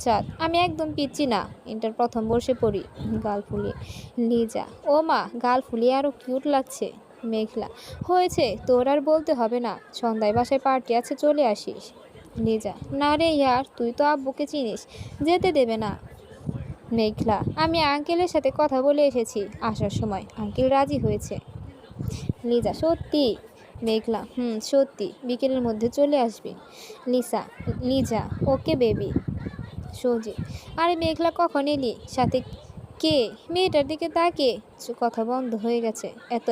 Speaker 1: চাঁদ, আমি একদম পিচ্চি না, ইন্টার প্রথম বর্ষে পড়ি। গাল ফুলিয়ে। লিজা, ও মা, গাল ফুলিয়ে আরও কিউট লাগছে। মেঘলা, হয়েছে, তোর আর বলতে হবে না, সন্ধ্যায় বাসায় পার্টি আছে, চলে আসিস। লিজা, না রে ইয়ার, তুই তো আব্বুকে চিনিস, যেতে দেবে না। মেঘলা, আমি আঙ্কেলের সাথে কথা বলে এসেছি, আসার সময় আঙ্কেল রাজি হয়েছে। লিজা, সত্যি? মেঘলা, সত্যি, বিকেলের মধ্যে চলে আসবি। Liza, okay baby. সজীব, আরে মেঘলা কখন এলি? সাথে কে? মেয়েটার দিকে তাকে কথা বন্ধ হয়ে গেছে। এত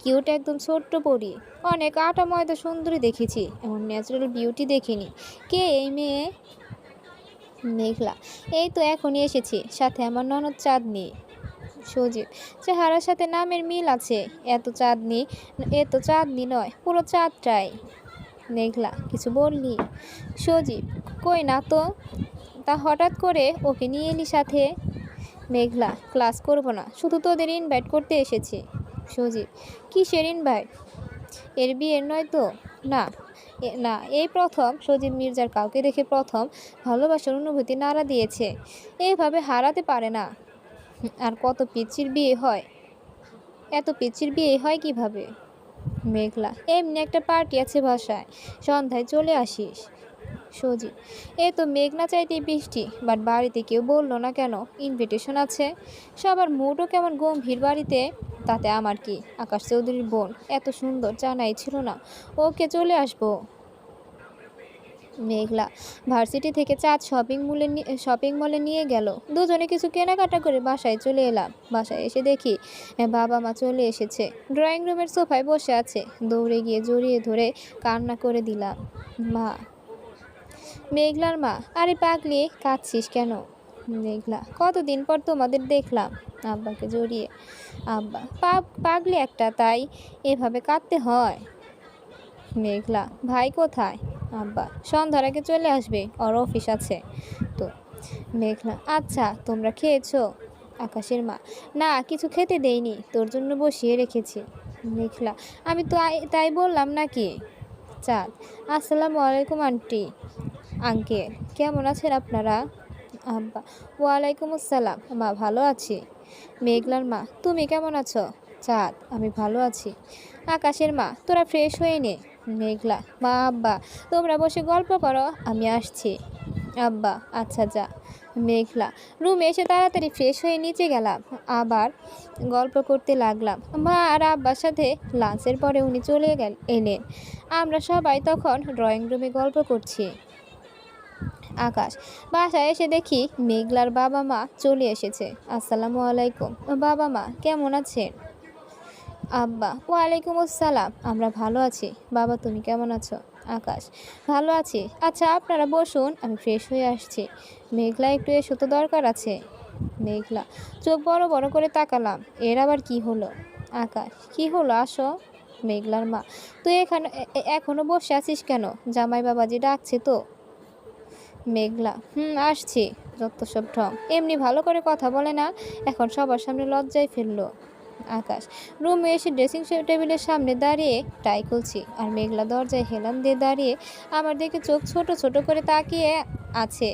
Speaker 1: কিউট একদম ছোট্ট পরি। অনেক আটা ময়দা সুন্দরী দেখেছি, এমন ন্যাচারাল বিউটি দেখিনি। কে এই মেয়ে? মেঘলা, এই তো এখনই এসেছি, সাথে আমার ননদ চাঁদনি। সজীব, চেহারার সাথে নামের মিল আছে। এত চাঁদনি নয়, পুরো চাঁদটাই। মেঘলা, কিছু বললি? সজীব, কই না তো। তা হঠাৎ করে ওকে নিয়ে এলি সাথে? মেঘলা, ক্লাস করব না, শুধু তোদের ইনভাইট করতে এসেছি। সজীব, কিসের ইনভাইট? এর বিয়ের নয় তো? না, না, এই প্রথম সজীব মির্জার কাউকে দেখে প্রথম ভালোবাসার অনুভূতি নাড়া দিয়েছে। এইভাবে হারাতে পারে না। আর কত পিচ্চির বিয়ে হয়, এত পিচ্চির বিয়ে হয় কিভাবে? মেঘলা, এমনি একটা পার্টি আছে বাসায়, সন্ধ্যায় চলে আসিস। সজীব, এ তো মেঘনা চাইতেই বৃষ্টি, বাট বাড়িতে কেউ বললো না কেন ইনভিটেশন আছে? সবার মুডও কেমন গম্ভীর বাড়িতে। তাতে আমার কি? আকাশ চৌধুরীর বোন এত সুন্দর, জানাই ছিল না। ওকে, চলে আসবো। মেঘলা, ভার্সিটি থেকে চাঁদ শপিং মলে নিয়ে গেল। দুজনে কিছু কেনাকাটা করে বাসায় চলে এলাম। বাসায় এসে দেখি বাবা মা চলে এসেছে। ড্রয়িং রুমের সোফায় বসে আছে। দৌড়ে গিয়ে জড়িয়ে ধরে কান্না করে দিলাম। মা। মেঘলার মা, আরে পাগলি, কাঁদছিস কেন? মেঘলা, কতদিন পর তোমাদের দেখলাম। আব্বাকে জড়িয়ে, আব্বা, পাগলি একটা, তাই এভাবে কাঁদতে হয়? মেঘলা, ভাই কোথায়? আব্বা, সন্ধ্যার আগে চলে আসবে, ওর অফিস আছে তো। মেঘলা, আচ্ছা, তোমরা খেয়েছো? আকাশের মা, না, কিছু খেতে দেইনি, তোর জন্য বসিয়ে রেখেছি। মেঘলা, আমি তো তাই বললাম নাকি? চাঁদ, আসসালামু আলাইকুম আন্টি, আঙ্কেল, কেমন আছেন আপনারা? আব্বা, ওয়ালাইকুম আসসালাম, মা, ভালো আছি। মেঘলার মা, তুমি কেমন আছো? চাঁদ, আমি ভালো আছি। আকাশের মা, তোরা ফ্রেশ হয়ে নে। মেঘলা, মা, আব্বা, তোমরা বসে গল্প করো, আমি আসছি। আব্বা, আচ্ছা, যা। মেঘলা, রুমে এসে তাড়াতাড়ি ফ্রেশ হয়ে নিচে গেলাম, আবার গল্প করতে লাগলাম। মা আর আব্বার সাথে লাঞ্চের পরে উনি চলে এলেন। আমরা সবাই তখন ড্রয়িং রুমে গল্প করছি। আকাশ, বাসায় এসে দেখি মেঘলার বাবা মা চলে এসেছে। আসসালামু আলাইকুম। বাবা মা কেমন আছেন? আব্বা, ওয়ালাইকুম আসসালাম, আমরা ভালো আছি। বাবা, তুমি কেমন আছো? আকাশ, ভালো আছি। আচ্ছা, আপনারা বসুন, আমি ফ্রেশ হয়ে আসছি। মেঘলা, একটু এসো তো, দরকার আছে। মেঘলা, চোখ বড় বড় করে তাকালাম, এর আবার কি হলো? আকাশ, কি হলো, আসো। মেঘলার মা, তুই এখনো বসে আছিস কেন? জামাই বাবাজি ডাকছে তো। মেঘলা, আসছি। যত সব ঢং, এমনি ভালো করে কথা বলে না, এখন সবার সামনে লজ্জায় ফেললো। আকাশ, রুমে এসে ড্রেসিং টেবিলের সামনে দাঁড়িয়ে টাই খুলছি, আর মেঘলা দরজায় হেলান দিয়ে দাঁড়িয়ে আমার দিকে চোখ ছোট ছোট করে তাকিয়ে আছে।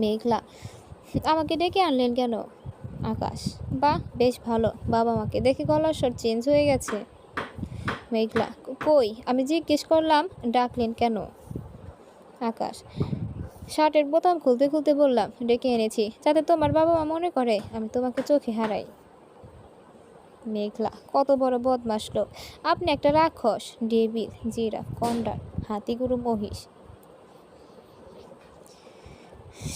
Speaker 1: মেঘলা, আমাকে ডেকে আনলেন কেন? আকাশ, বাহ, বেশ ভালো। বাবা মাকে দেখে গলার স্বর চেঞ্জ হয়ে গেছে। মেঘলা, কই, আমি জিজ্ঞেস করলাম ডাকলেন কেন? আকাশ, শার্টের বোতাম খুলতে খুলতে বললাম, ডেকে এনেছি যাতে তোমার বাবা মা মনে করে আমি তোমাকে চোখে হারাই। মেঘলা, কত বড় বদমাশ লোক আপনি, একটা রাক্ষস, ডেভিল, জিরাফ, কন্ডার, হাতিগুরু, মহিষ।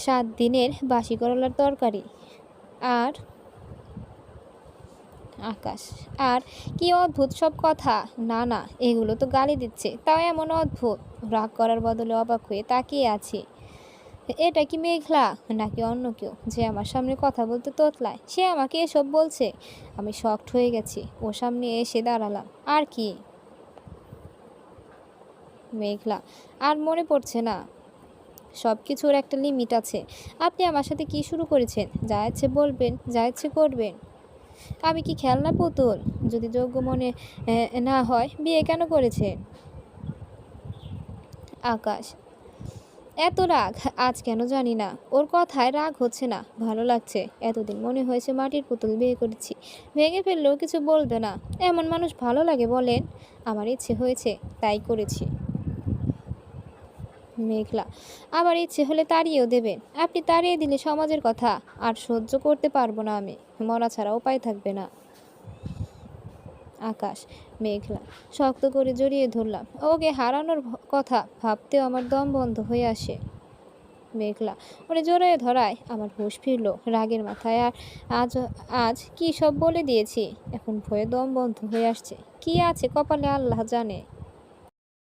Speaker 1: 7 দিনের বাসি করলার তরকারি। আর আকাশ, আর কি অদ্ভুত সব কথা। না না, এগুলো তো গালি দিচ্ছে, তাও এমন অদ্ভুত। রাগ করার বদলে অবাক হয়ে তাকিয়ে আছি। এটা কি মেঘলা নাকি অন্য কেউ যে আমার সামনে কথা বলতে তোতলায়? সে আমাকে এসব বলছে। আমি শকড হয়ে গেছি। ও সামনে এসে দাঁড়ালাম। আর কি? মেঘলা, আর মনে পড়ছে না। সব কিছুর একটা লিমিট আছে। আপনি আমার সাথে কি শুরু করেছেন? যা ইচ্ছে বলবেন, যা ইচ্ছে করবেন। আমি কি খেলনা পুতুল? যদি যোগ্য মনে না হয় বিয়ে কেন করেছেন? আকাশ, এত রাগ আজ কেন জানি না। ওর কথায় রাগ হচ্ছে না, ভালো লাগছে। এতদিন মনে হয়েছে মাটির পুতুল বিয়ে করেছি, ভেঙে ফেললেও কিছু বলবে না। এমন মানুষ ভালো লাগে বলেন? আমার ইচ্ছে হয়েছে, তাই করেছি। মেঘলা, আমার ইচ্ছে হলে তাড়িয়েও দেবেন। আপনি তাড়িয়ে দিলে সমাজের কথা আর সহ্য করতে পারবো না আমি। মরা ছাড়া উপায় থাকবে না। আকাশ, মেঘলা, শক্ত করে জড়িয়ে ধরলাম। ওকে হারানোর কথা ভাবতেও আমার দম বন্ধ হয়ে আসে। মেঘলা ওরে জড়িয়ে ধরায় আমার হুঁশ ফিরল রাগের মাথায়। আর আজ আজ কি সব বলে দিয়েছি, এখন ভয়ে দম বন্ধ হয়ে আসছে। কি আছে কপালে আল্লাহ জানে।